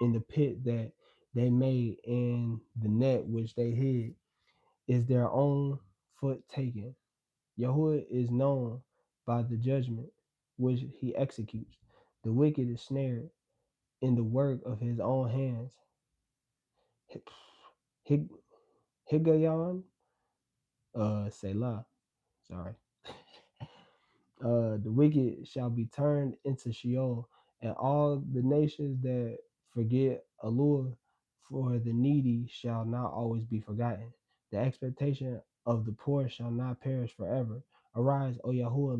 the pit that they made, in the net which they hid is their own foot taken. Yahuwah is known by the judgment which he executes. The wicked is snared in the work of his own hands. Hig- Higayon, Selah, sorry. The wicked shall be turned into Sheol, and all the nations that forget Allah for the needy shall not always be forgotten. The expectation of the poor shall not perish forever. Arise, O Yahuwah,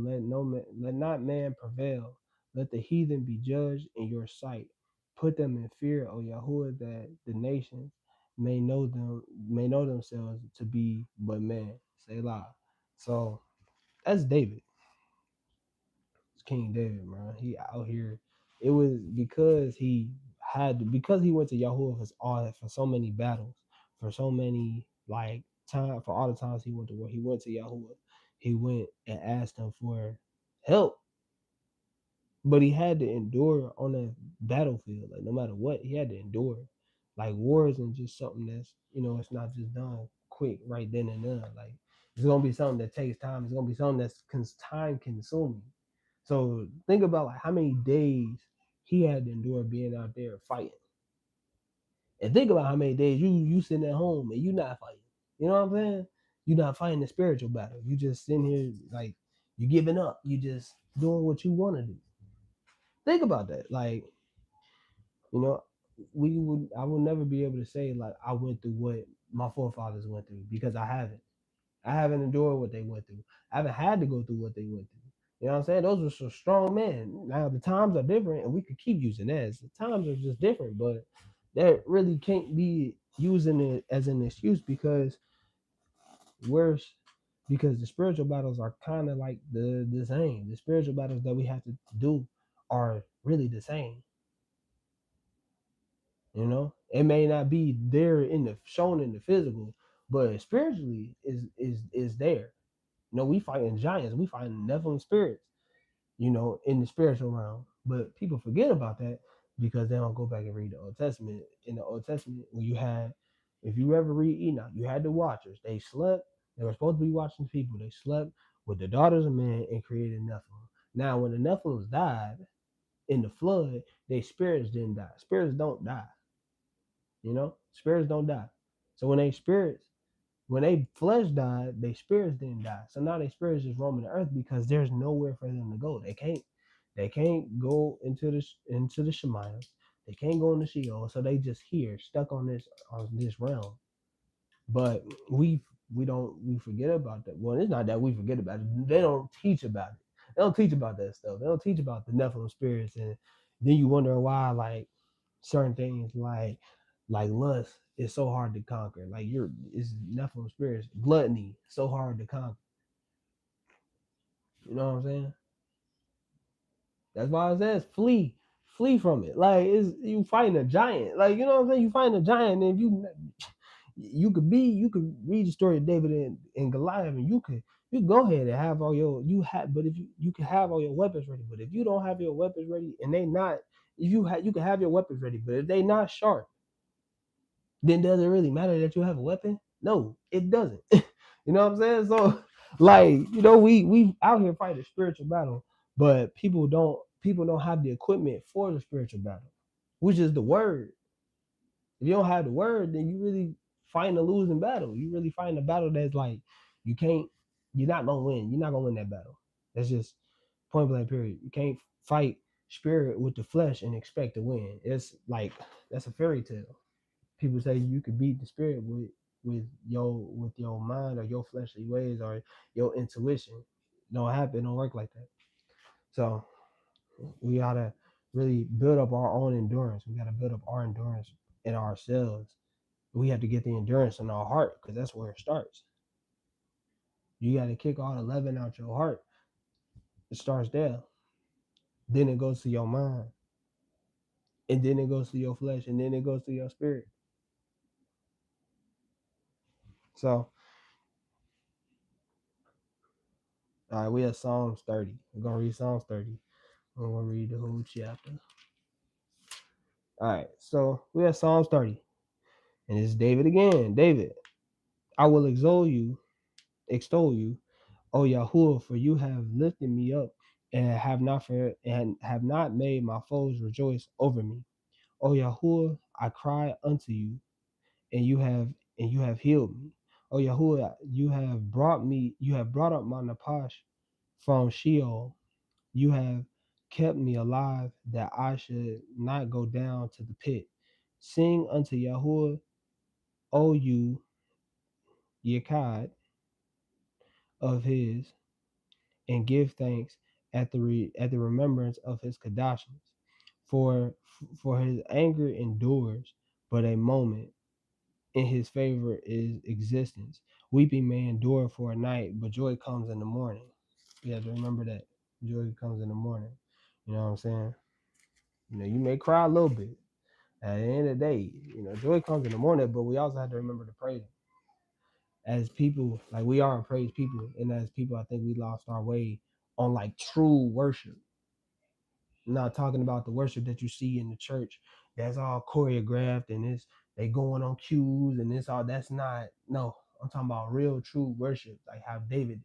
let not man prevail. Let the heathen be judged in your sight. Put them in fear, O Yahuwah, that the nations may know themselves to be but men. Selah. So that's David. King David, man. He out here. It was because he went to Yahuwah for so many battles, for so many for all the times he went to war. He went to Yahuwah. He went and asked him for help. But he had to endure on the battlefield. Like no matter what, he had to endure. Like war isn't just something that's, it's not just done quick right then and there. Like it's gonna be something that takes time. It's gonna be something that's time consuming. So think about like how many days he had to endure being out there fighting, and think about how many days you sitting at home and you not fighting. You know what I'm saying? You're not fighting the spiritual battle. You just sitting here like you giving up. You just doing what you want to do. Think about that. Like, you know, I will never be able to say like I went through what my forefathers went through because I haven't. I haven't endured what they went through. I haven't had to go through what they went through. You know what I'm saying? Those were some strong men. Now the times are different, and we could keep using that. The times are just different, but that really can't be using it as an excuse we're because the spiritual battles are kind of like the same. The spiritual battles that we have to do are really the same. It may not be there in the shown in the physical, but spiritually is there. We fighting giants, we fighting Nephilim spirits, in the spiritual realm. But people forget about that because they don't go back and read the Old Testament. In the Old Testament, if you ever read Enoch, you had the watchers. They slept. They were supposed to be watching people. They slept with the daughters of men and created Nephilim. Now, when the Nephilims died in the flood, their spirits didn't die. Spirits don't die. Spirits don't die. So when they flesh died, their spirits didn't die. So now their spirits just roaming the earth because there's nowhere for them to go. They can't go into the Shemayim. They can't go into Sheol. So they just here, stuck on this realm. But we forget about that. Well, it's not that we forget about it. They don't teach about it. They don't teach about that stuff. They don't teach about the Nephilim spirits, and then you wonder why like certain things like lust is so hard to conquer. Like it's Nephilim spirits, gluttony so hard to conquer. You know what I'm saying? That's why it says flee from it. Like it's you fighting a giant. Like you know what I'm saying? You fighting a giant, and if you could read the story of David and Goliath, and you go ahead and have all your but if you can have all your weapons ready, but if you don't have your weapons ready and they not, if you can have your weapons ready, but if they not sharp, then does it really matter that you have a weapon? No, it doesn't. You know what I'm saying? So like, we out here fighting a spiritual battle, but people don't have the equipment for the spiritual battle, which is the word. If you don't have the word, then you really fighting a losing battle. You really fighting a battle that's like you can't you're not gonna win. You're not gonna win that battle. That's just point blank period. You can't fight spirit with the flesh and expect to win. It's like that's a fairy tale. People say you could beat the spirit with your mind or your fleshly ways or your intuition. Don't happen. It don't work like that. So we gotta really build up our own endurance. We gotta build up our endurance in ourselves. We have to get the endurance in our heart because that's where it starts. You got to kick all the leaven out your heart. It starts there. Then it goes to your mind, and then it goes to your flesh, and then it goes to your spirit. So, all right, we have Psalms 30. We're gonna read Psalms 30. We're gonna read the whole chapter. All right, so we have Psalms 30, and it's David again. David, I will extol you, O Yahuwah, for you have lifted me up and have not made my foes rejoice over me. O Yahuwah, I cry unto you, and you have healed me. O Yahuwah, you have brought up my Napash from Sheol. You have kept me alive that I should not go down to the pit. Sing unto Yahuwah, O you Yekad of his, and give thanks at the remembrance of his kadashins. For for his anger endures but a moment, in his favor is existence. Weeping may endure for a night, but joy comes in the morning. You have to remember that. Joy comes in the morning. You know what I'm saying? You may cry a little bit. At the end of the day, joy comes in the morning, but we also have to remember to praise him. As people, like we are praise people, and as people, I think we lost our way on like true worship. I'm not talking about the worship that you see in the church that's all choreographed and they going on cues and this all. That's not, no. I'm talking about real true worship, like how David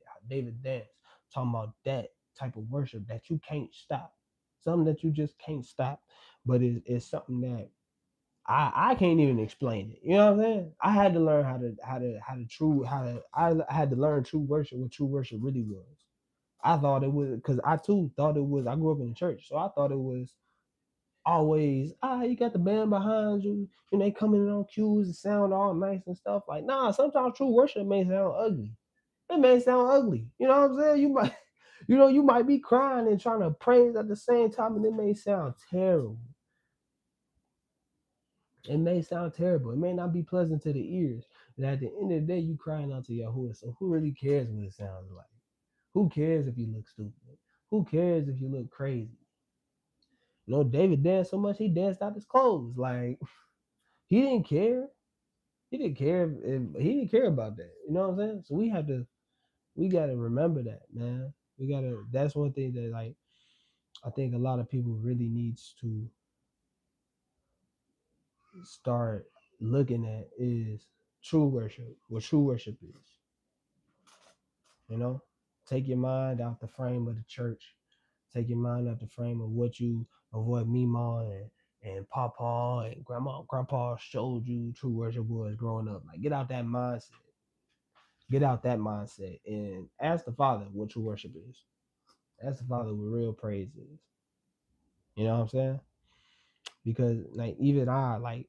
danced. I'm talking about that type of worship that you can't stop, something that you just can't stop, but it's something that I can't even explain it. You know what I'm saying? I had to learn I had to learn true worship, what true worship really was. I thought it was, because I too thought it was. I grew up in the church, so I thought it was always, you got the band behind you and they coming in on cues and sound all nice and stuff. Like, nah, sometimes true worship may sound ugly. It may sound ugly. You know what I'm saying? You might you might be crying and trying to praise at the same time, and it may sound terrible. It may sound terrible. It may not be pleasant to the ears. But at the end of the day, you crying out to Yahuwah. So who really cares what it sounds like? Who cares if you look stupid? Who cares if you look crazy? You know, David danced so much he danced out his clothes. Like, he didn't care. He didn't care if he didn't care about that. You know what I'm saying? So we gotta remember that, man. We gotta, that's one thing that, like, I think a lot of people really needs to start looking at is true worship. What true worship is. You know? Take your mind out the frame of the church. Take your mind out the frame of what Mima and Papa and Grandpa showed you true worship was growing up. Like, get out that mindset. Get out that mindset and ask the Father what true worship is. Ask the Father what real praise is. You know what I'm saying? Because, like, even I, like,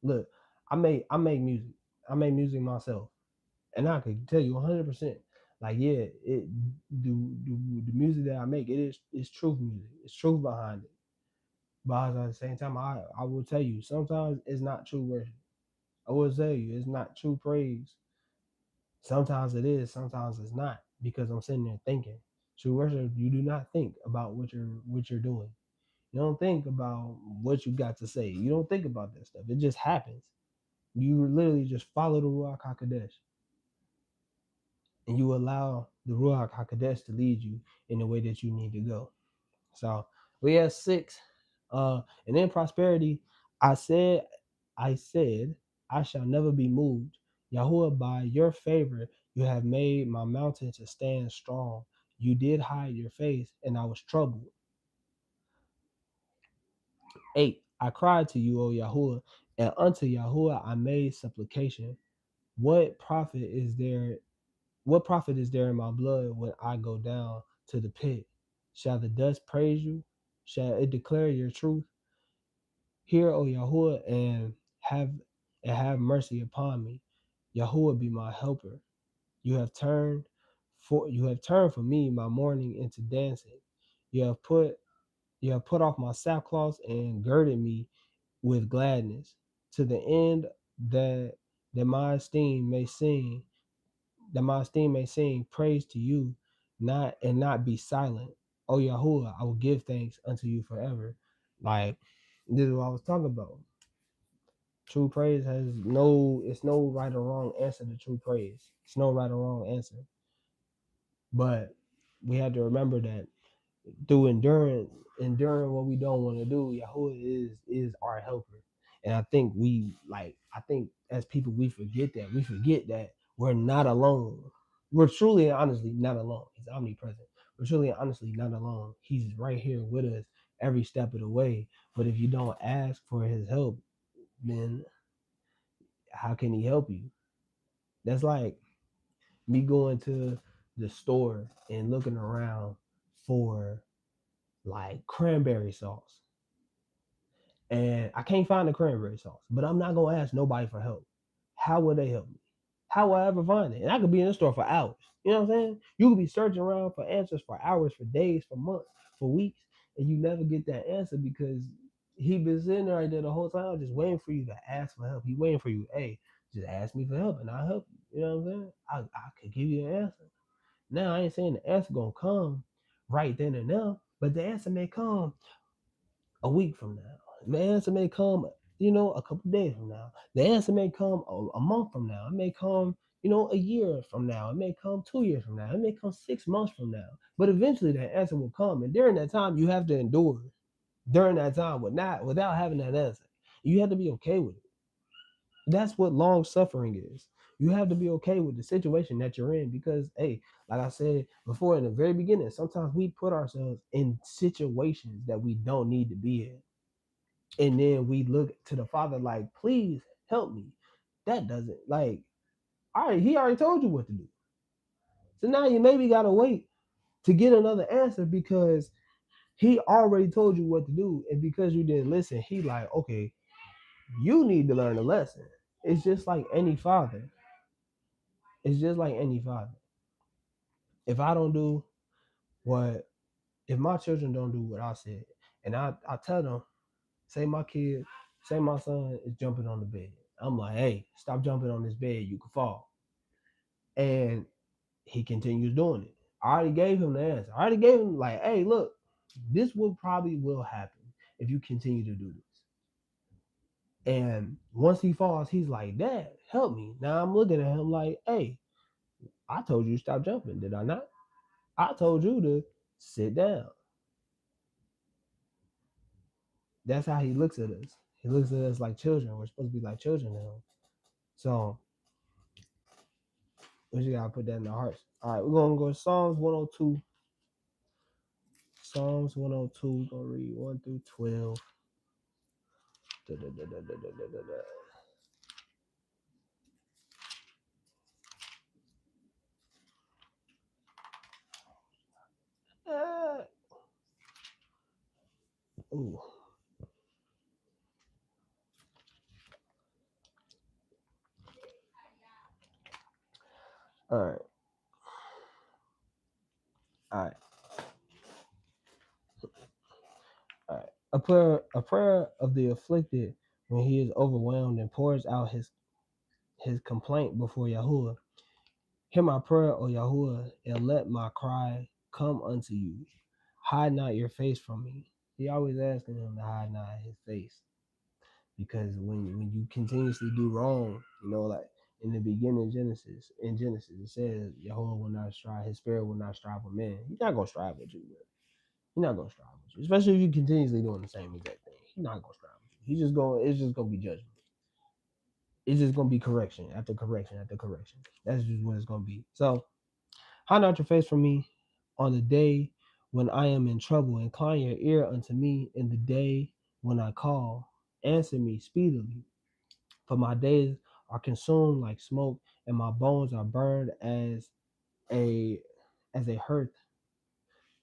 look, I make music. I make music myself. And I can tell you 100%, like, yeah, the music that I make, it's truth music. It's truth behind it. But at the same time, I will tell you, sometimes it's not true worship. I will tell you, it's not true praise. Sometimes it is, sometimes it's not, because I'm sitting there thinking. True worship, you do not think about what you're doing. You don't think about what you got to say. You don't think about that stuff. It just happens. You literally just follow the Ruach Hakodesh, and you allow the Ruach Hakodesh to lead you in the way that you need to go. So we have 6. And in prosperity, I said, I said, I shall never be moved. Yahuwah, by your favor, you have made my mountain to stand strong. You did hide your face, and I was troubled. 8. I cried to you, O Yahuwah, and unto Yahuwah I made supplication. What profit is there? What profit is there in my blood when I go down to the pit? Shall the dust praise you? Shall it declare your truth? Hear, O Yahuwah, and have mercy upon me. Yahuwah be my helper. You have turned for me my mourning into dancing. You have put you have put off my sackcloth and girded me with gladness, to the end that that my esteem may sing, praise to you, not be silent. O Yahuwah, I will give thanks unto you forever. Like, this is what I was talking about. True praise it's no right or wrong answer to true praise. It's no right or wrong answer. But we have to remember that through enduring what we don't want to do, Yahuwah is our helper. And I think as people we forget that. We forget that we're not alone. We're truly and honestly not alone. He's omnipresent. We're truly and honestly not alone. He's right here with us every step of the way. But if you don't ask for his help, then how can he help you? That's like me going to the store and looking around for, like, cranberry sauce, and I can't find the cranberry sauce, but I'm not gonna ask nobody for help. How will they help me? How will I ever find it? And I could be in the store for hours. You know what I'm saying? You could be searching around for answers for hours, for days, for months, for weeks, and you never get that answer because he been sitting right there the whole time just waiting for you to ask for help. He waiting for you. Hey, just ask me for help and I'll help you. You know what I'm saying? I could give you an answer. Now I ain't saying the answer gonna come right then and there, but the answer may come a week from now. The answer may come, a couple days from now. The answer may come a month from now. It may come, a year from now. It may come 2 years from now. It may come 6 months from now. But eventually that answer will come. And during that time, you have to endure. During that time, without having that answer, you have to be okay with it. That's what long suffering is. You have to be okay with the situation that you're in because, hey, like I said before in the very beginning, sometimes we put ourselves in situations that we don't need to be in. And then we look to the Father like, please help me. That doesn't, like, all right, he already told you what to do. So now you maybe got to wait to get another answer because he already told you what to do. And because you didn't listen, he like, okay, you need to learn a lesson. It's just like any father. It's just like any father. If I don't do what, if my children don't do what I said, and I tell them, say my kid, say my son is jumping on the bed. I'm like, hey, stop jumping on this bed. You can fall. And he continues doing it. I already gave him the answer. I already gave him like, hey, look, this will probably will happen if you continue to do this. And once he falls, he's like, Dad, help me. Now I'm looking at him like, hey, I told you to stop jumping, did I not? I told you to sit down. That's how he looks at us. He looks at us like children. We're supposed to be like children to him. So we just gotta put that in our hearts. All right, we're gonna go to Psalms 102. Psalms 102. We're gonna read 1 through 12. Da, da, da, da, da, da, da, da. Ooh. All right. All right. All right. A prayer of the afflicted when he is overwhelmed and pours out his complaint before Yahuwah. Hear my prayer, O Yahuwah, and let my cry come unto you. Hide not your face from me. He always asking him to hide not his face. Because when you continuously do wrong, like in the beginning in Genesis, it says Yahuwah will not strive, his spirit will not strive with men. He's not gonna strive with you, man. He's not gonna strive with you, especially if you continuously doing the same exact thing. He's not gonna strive with you. It's just gonna be judgment. It's just gonna be correction after correction after correction. That's just what it's gonna be. So hide not your face from me on the day when I am in trouble. Incline your ear unto me in the day when I call. Answer me speedily, for my days are consumed like smoke, and my bones are burned a as a hearth,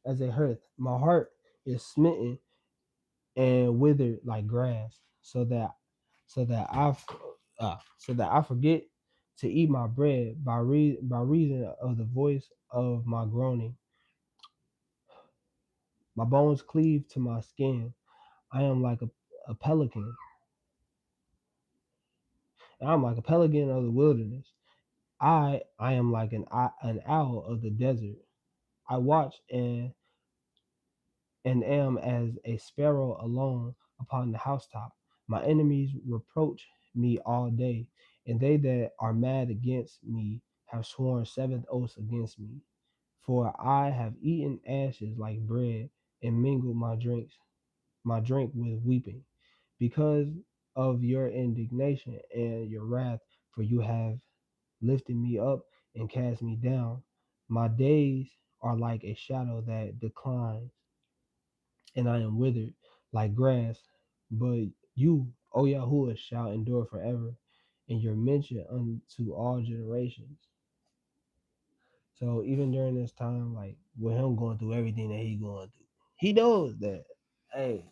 as a hearth. My heart is smitten and withered like grass, so that so that I forget to eat my bread by reason of the voice of my groaning. My bones cleave to my skin. I am like a pelican. I'm like a pelican of the wilderness. I am like an owl of the desert. I watch and am as a sparrow alone upon the housetop. My enemies reproach me all day, and they that are mad against me have sworn seventh oaths against me. For I have eaten ashes like bread, and mingled my drink with weeping, because of your indignation and your wrath, for you have lifted me up and cast me down. My days are like a shadow that declines, and I am withered like grass. But you, O Yahuwah, shall endure forever, and your mention unto all generations. So even during this time, like with him going through everything that he's going through, he knows that, hey,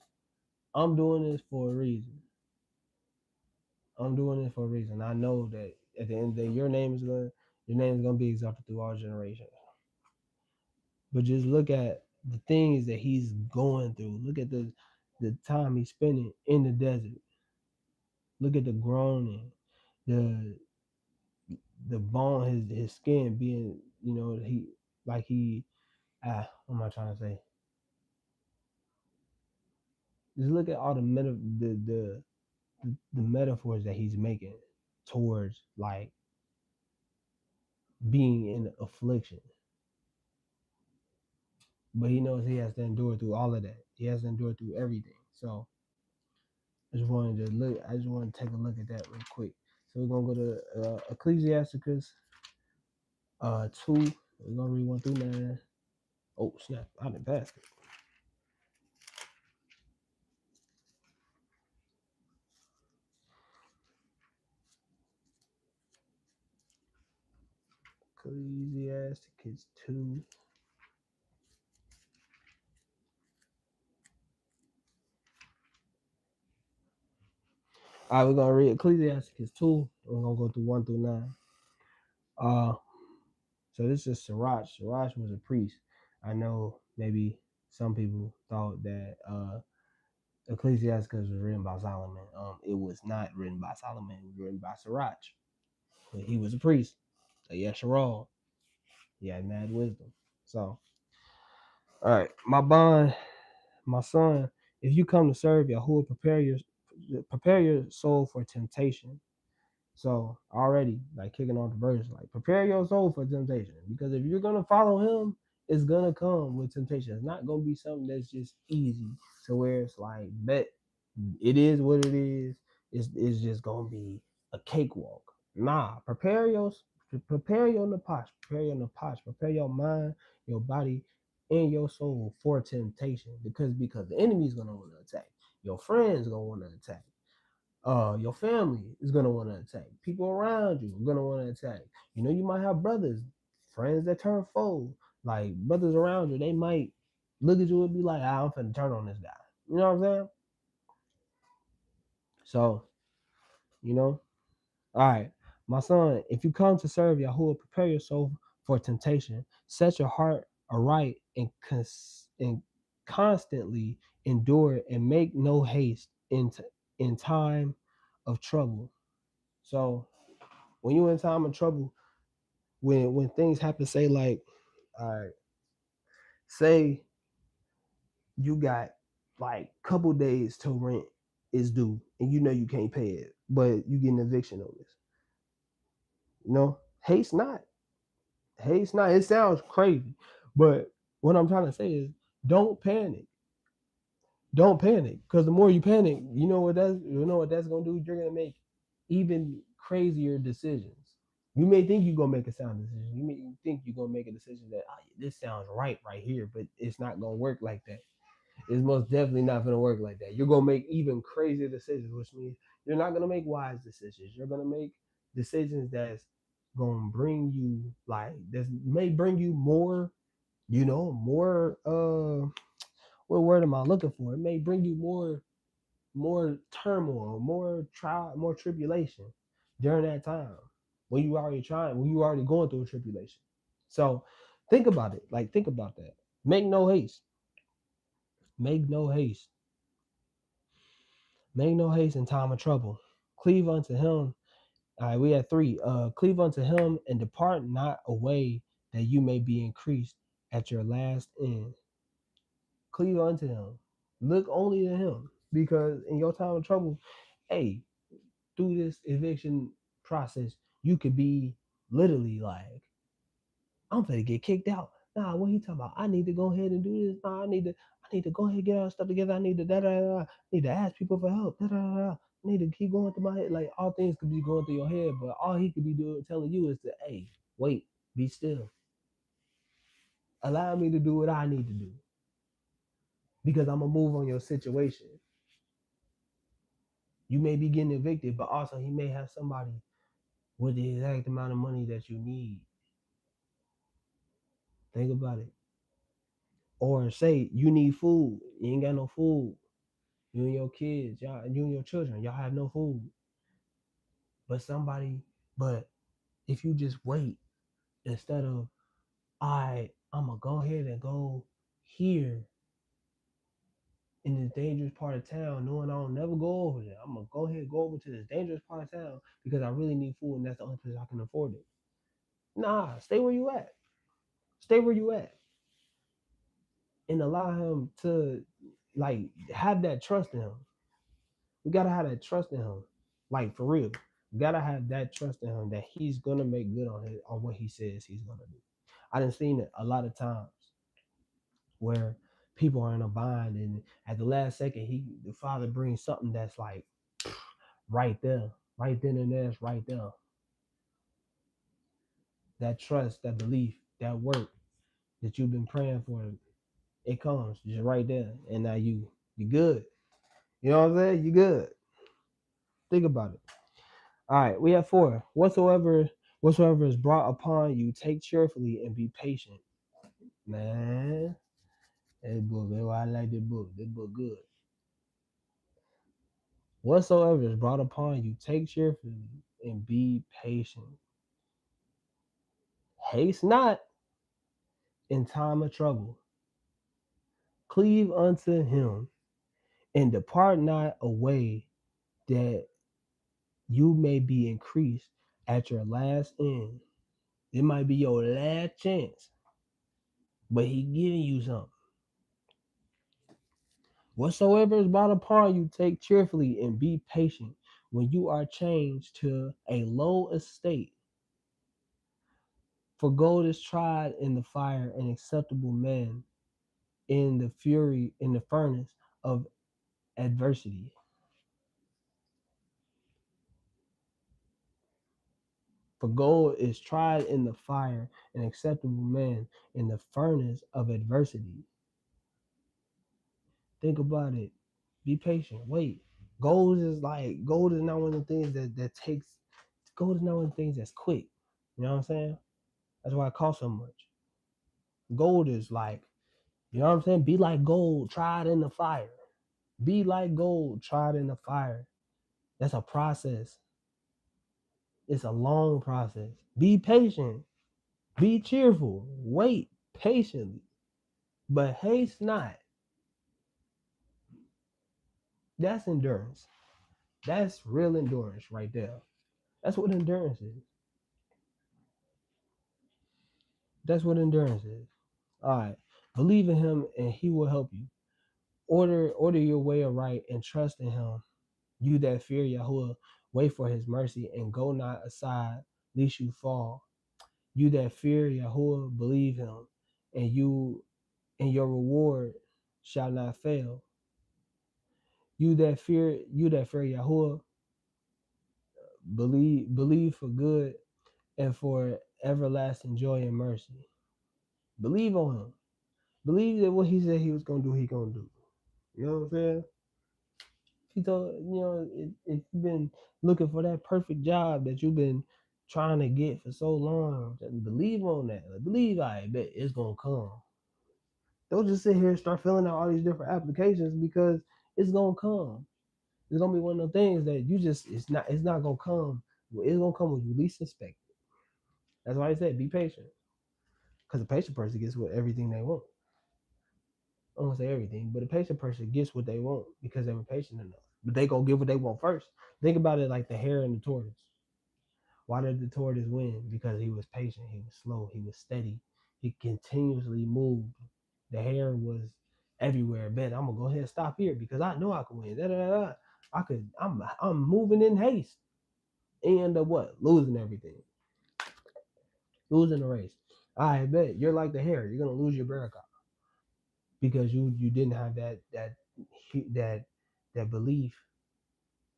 I'm doing this for a reason. I'm doing this for a reason. I know that at the end of the day, your name is gonna be exalted through all generations. But just look at the things that he's going through. Look at the time he's spending in the desert. Look at the groaning, the the bone, his skin being, he like he what am I trying to say? Just look at all the metaphors that he's making towards like being in affliction. But he knows he has to endure through all of that. He has to endure through everything. So I just wanted to take a look at that real quick. So we're gonna go to Ecclesiasticus 2. We're gonna read 1 through 9. Oh snap! I didn't pass it. Ecclesiasticus 2. All right, we're gonna read Ecclesiasticus 2. We're gonna go through 1 through 9. Uh, so this is Sirach. Sirach was a priest. I know maybe some people thought that Ecclesiasticus was written by Solomon. It was not written by Solomon. It was written by Sirach. But he was a priest. A Yesharal. He had mad wisdom. So, all right, my bond, my son, if you come to serve Yahuwah, prepare your soul for temptation. So already, like kicking off the verse, like prepare your soul for temptation. Because if you're gonna follow him, it's gonna come with temptation. It's not gonna be something that's just easy to where it's like bet it is what it is. It's just gonna be a cakewalk. Nah, prepare your napash, prepare your mind, your body, and your soul for temptation. Because the enemy's gonna want to attack. Your friends gonna want to attack. Your family is gonna want to attack. People around you are gonna want to attack. You know, you might have brothers, friends that turn foes. Like brothers around you, they might look at you and be like, I'm finna turn on this guy. You know what I'm saying? So, you know, all right, my son, if you come to serve Yahuwah, prepare yourself for temptation. Set your heart aright and constantly endure and make no haste in time of trouble. So when you're in time of trouble, when things happen, say like, all right, say you got like couple days till rent is due, and you know you can't pay it, but you get an eviction notice. You know, haste not, haste not. It sounds crazy, but what I'm trying to say is, don't panic. Don't panic, because the more you panic, you know what that's gonna do. You're gonna make even crazier decisions. You may think you're gonna make a sound decision. You may think you're gonna make a decision that this sounds right here, but it's not gonna work like that. It's most definitely not gonna work like that. You're gonna make even crazier decisions, which means you're not gonna make wise decisions. You're gonna make decisions that's gonna bring you that may bring you more, more what word am I looking for? It may bring you more turmoil, more trial, more tribulation during that time when when you already going through a tribulation. So think about it. Like think about that. Make no haste. Make no haste. Make no haste in time of trouble. Cleave unto him. All right, we had 3. Cleave unto him and depart not away that you may be increased at your last end. Cleave unto him. Look only to him. Because in your time of trouble, hey, through this eviction process, you could be literally like, I'm gonna get kicked out. Nah, what he talking about? I need to go ahead and do this. Nah, I need to go ahead and get our stuff together. I need to da da da. I need to ask people for help. Da da da. I need to keep going through my head. Like all things could be going through your head, but all he could be doing telling you is to, hey, wait, be still. Allow me to do what I need to do. Because I'm gonna move on your situation. You may be getting evicted, but also he may have somebody with the exact amount of money that you need. Think about it. Or say you need food, you ain't got no food. You and your kids, you and your children, y'all have no food. But but if you just wait instead of, I'm gonna go ahead and go here in this dangerous part of town, knowing I'll never go over there. I'm gonna go ahead and go over to this dangerous part of town because I really need food and that's the only place I can afford it. Nah, stay where you at. Stay where you at. And allow him to like have that trust in him. We gotta have that trust in him, like for real. We gotta have that trust in him that he's gonna make good on what he says he's gonna do. I done seen it a lot of times where people are in a bind, and at the last second, the father brings something that's like right there. Right then and there, it's right there. That trust, that belief, that work that you've been praying for, it comes just right there. And now you good. You know what I'm saying? You good. Think about it. All right, we have 4. Whatsoever is brought upon you, take cheerfully and be patient. Man, that book, man, I like this book. This book good. Whatsoever is brought upon you, take cheerfully and be patient. Haste not in time of trouble. Cleave unto him and depart not away, that you may be increased at your last end. It might be your last chance, but he giving you something. Whatsoever is brought upon you, take cheerfully and be patient when you are changed to a low estate. For gold is tried in the fire, and acceptable men in the furnace of adversity. For gold is tried in the fire, and acceptable men in the furnace of adversity. Think about it. Be patient. Wait. Gold is not one of the things that takes. Gold is not one of the things that's quick. You know what I'm saying? That's why it costs so much. Gold is like, you know what I'm saying? Be like gold tried in the fire. Be like gold tried in the fire. That's a process. It's a long process. Be patient. Be cheerful. Wait patiently. But haste not. That's endurance. That's real endurance right there. That's what endurance is. That's what endurance is. All right. Believe in him and he will help you. Order your way aright and trust in him. You that fear Yahuwah, wait for his mercy and go not aside, lest you fall. You that fear Yahuwah, believe him, and your reward shall not fail. You that fear Yahuwah, believe for good and for everlasting joy and mercy. Believe on him. Believe that what he said he was gonna do, he gonna do. You know what I'm saying? He told if you've been looking for that perfect job that you've been trying to get for so long, just believe on that. Like, believe I bet it's gonna come. Don't just sit here and start filling out all these different applications because it's gonna come. It's gonna be one of the things that you just it's not gonna come. It's gonna come when you least expect it. That's why I said be patient. Because the patient person gets what everything they want. I don't want to say everything, but a patient person gets what they want because they were patient enough. But they gonna get what they want first. Think about it like the hare and the tortoise. Why did the tortoise win? Because he was patient, he was slow, he was steady, he continuously moved. The hare was everywhere. Bet I'm gonna go ahead and stop here because I know I can win. Da, da, da, da. I'm moving in haste. And end up what? Losing everything. Losing the race. I bet you're like the hare. You're gonna lose your barricade because you didn't have that that belief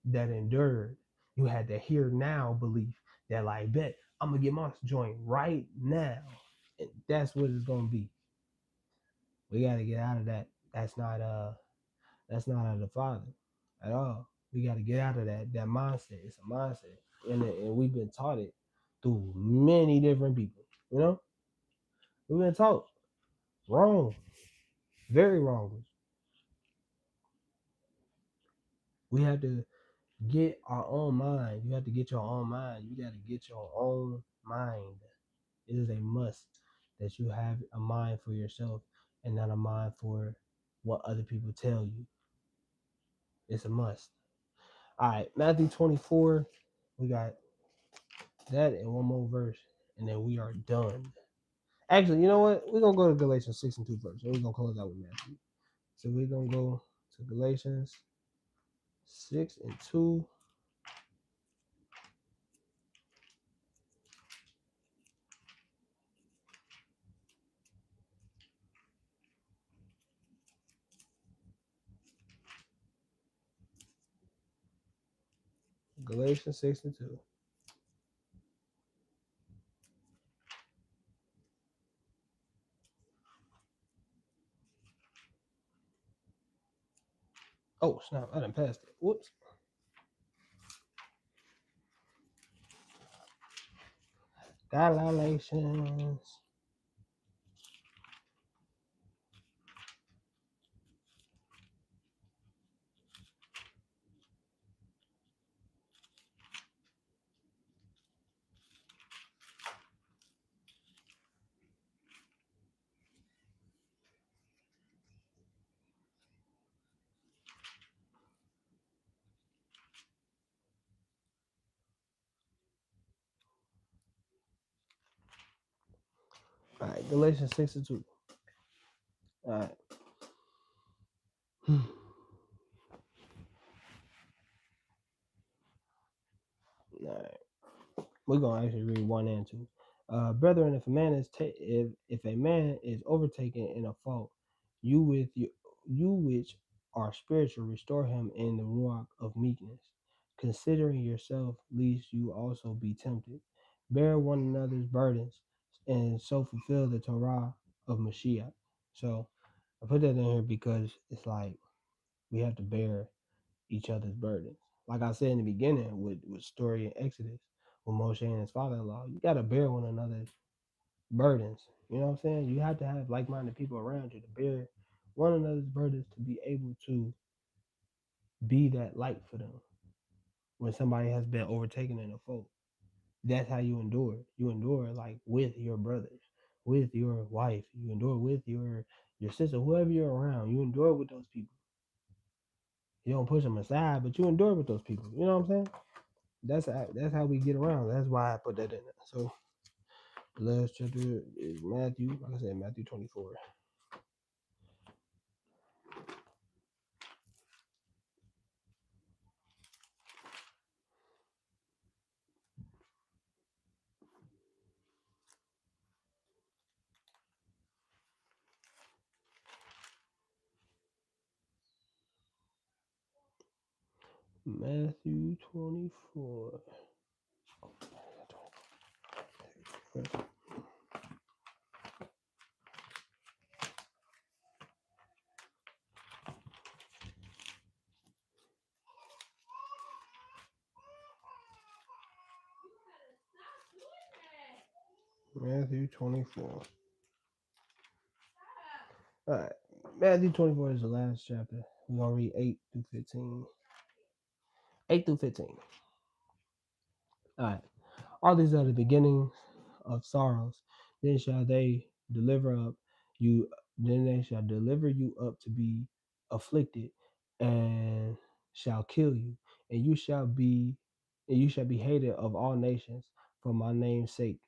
that endured. You had the here now belief that like bet I'm gonna get my joint right now. And that's what it's gonna be. We gotta get out of that. That's not of the Father at all. We gotta get out of that mindset. It's a mindset. And we've been taught it through many different people. You know? We've been taught wrong. Very wrong. We have to get our own mind. You have to get your own mind. You got to get your own mind. It is a must that you have a mind for yourself and not a mind for what other people tell you. It's a must. All right, Matthew 24. We got that and one more verse, and then we are done. Actually, you know what? We're going to go to Galatians 6 and 2 first. And we're going to close out with Matthew. So we're going to go to Galatians 6 and 2. Galatians 6:2. Oh snap! I done passed it. Whoops. Galatians. All right, Galatians 6:2. All right. All right. We're gonna actually read 1 and 2. Brethren, if a man is overtaken in a fault, you with you which are spiritual, restore him in the ruach of meekness, considering yourself, lest you also be tempted. Bear one another's burdens, and so fulfill the Torah of Mashiach. So I put that in here because it's like we have to bear each other's burdens. Like I said in the beginning with story in Exodus with Moshe and his father-in-law, you gotta bear one another's burdens. You know what I'm saying? You have to have like-minded people around you to bear one another's burdens to be able to be that light for them when somebody has been overtaken in a fault. That's how you endure. You endure like with your brothers, with your wife, you endure with your sister, whoever you're around, you endure with those people. You don't push them aside, but you endure with those people. You know what I'm saying? That's how we get around. That's why I put that in there. So the last chapter is Matthew, like I said, Matthew 24. Matthew 24. Matthew 24. All right. Matthew 24 is the last chapter. We're going to read 8 through 15. 8 through 15. All right. All these are the beginnings of sorrows. Then shall they deliver up you. Then they shall deliver you up to be afflicted, and shall kill you, and you shall be hated of all nations for my name's sake.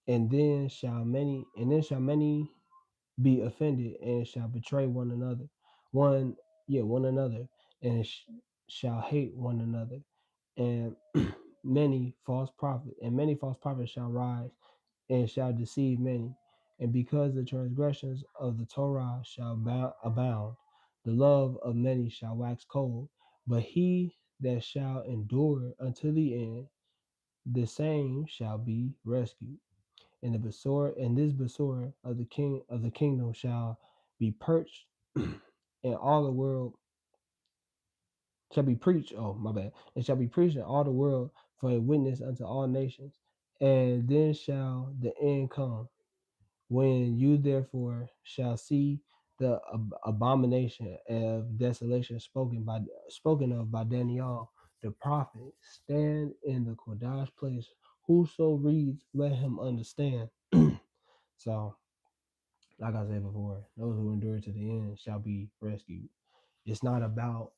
And then shall many be offended, and shall betray one another, one another, and shall hate one another, and many false prophets shall rise and shall deceive many. And because the transgressions of the Torah shall abound, the love of many shall wax cold. But he that shall endure unto the end, the same shall be rescued. And this besor of the kingdom shall be perched, and all the world shall be preached. Oh, my bad. It shall be preached in all the world for a witness unto all nations. And then shall the end come, when you therefore shall see the abomination of desolation spoken of by Daniel the prophet stand in the Kodash place. Whoso reads, let him understand. So, like I said before, those who endure to the end shall be rescued. It's not about.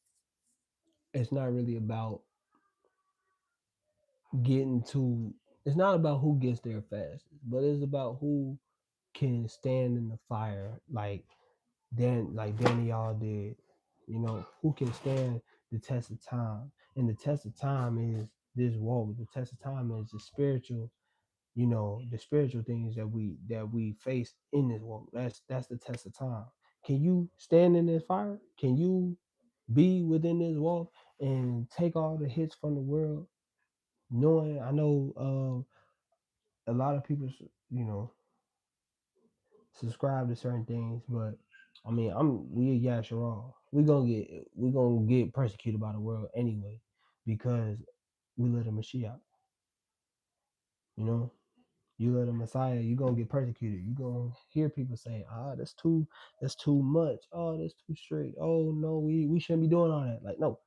It's not really about getting to. It's not about who gets there fastest, but it's about who can stand in the fire, like Daniel did. You know, who can stand the test of time? And the test of time is this walk. The test of time is the spiritual, the spiritual things that we face in this walk. That's the test of time. Can you stand in this fire? Can you be within this walk and take all the hits from the world, knowing I know a lot of people, subscribe to certain things, but I mean, we a Yasharal. We gonna get persecuted by the world anyway, because we live the Mashiach. You know, you live the Messiah, you gonna get persecuted. You gonna hear people say, that's too much. Oh, that's too straight. Oh no, we shouldn't be doing all that. Like no,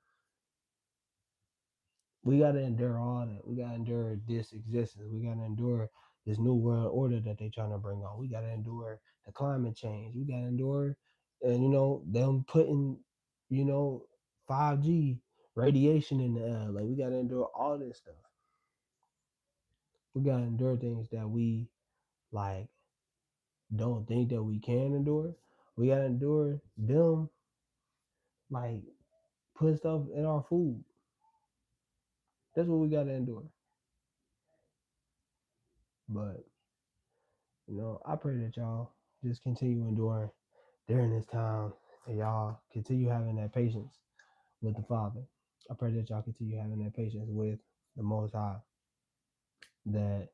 we gotta endure all that. We gotta endure this existence. We gotta endure this new world order that they trying to bring on. We gotta endure the climate change. We gotta endure, and them putting, you know, 5G radiation in the air. Like we gotta endure all this stuff. We gotta endure things that we like don't think that we can endure. We gotta endure them like put stuff in our food. That's what we gotta endure. But I pray that y'all just continue enduring during this time, and y'all continue having that patience with the Father. I pray that y'all continue having that patience with the Most High, that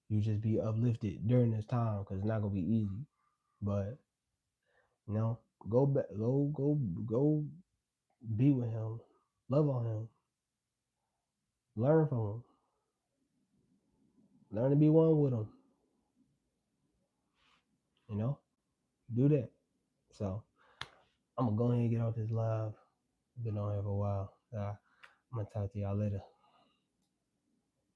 you just be uplifted during this time, because it's not gonna be easy. But you know, go back, go be with Him, love on Him, learn from Him, learn to be one with Him. You know, do that. So I'm gonna go ahead and get off this live. Been on here for a while. I'm gonna talk to y'all later.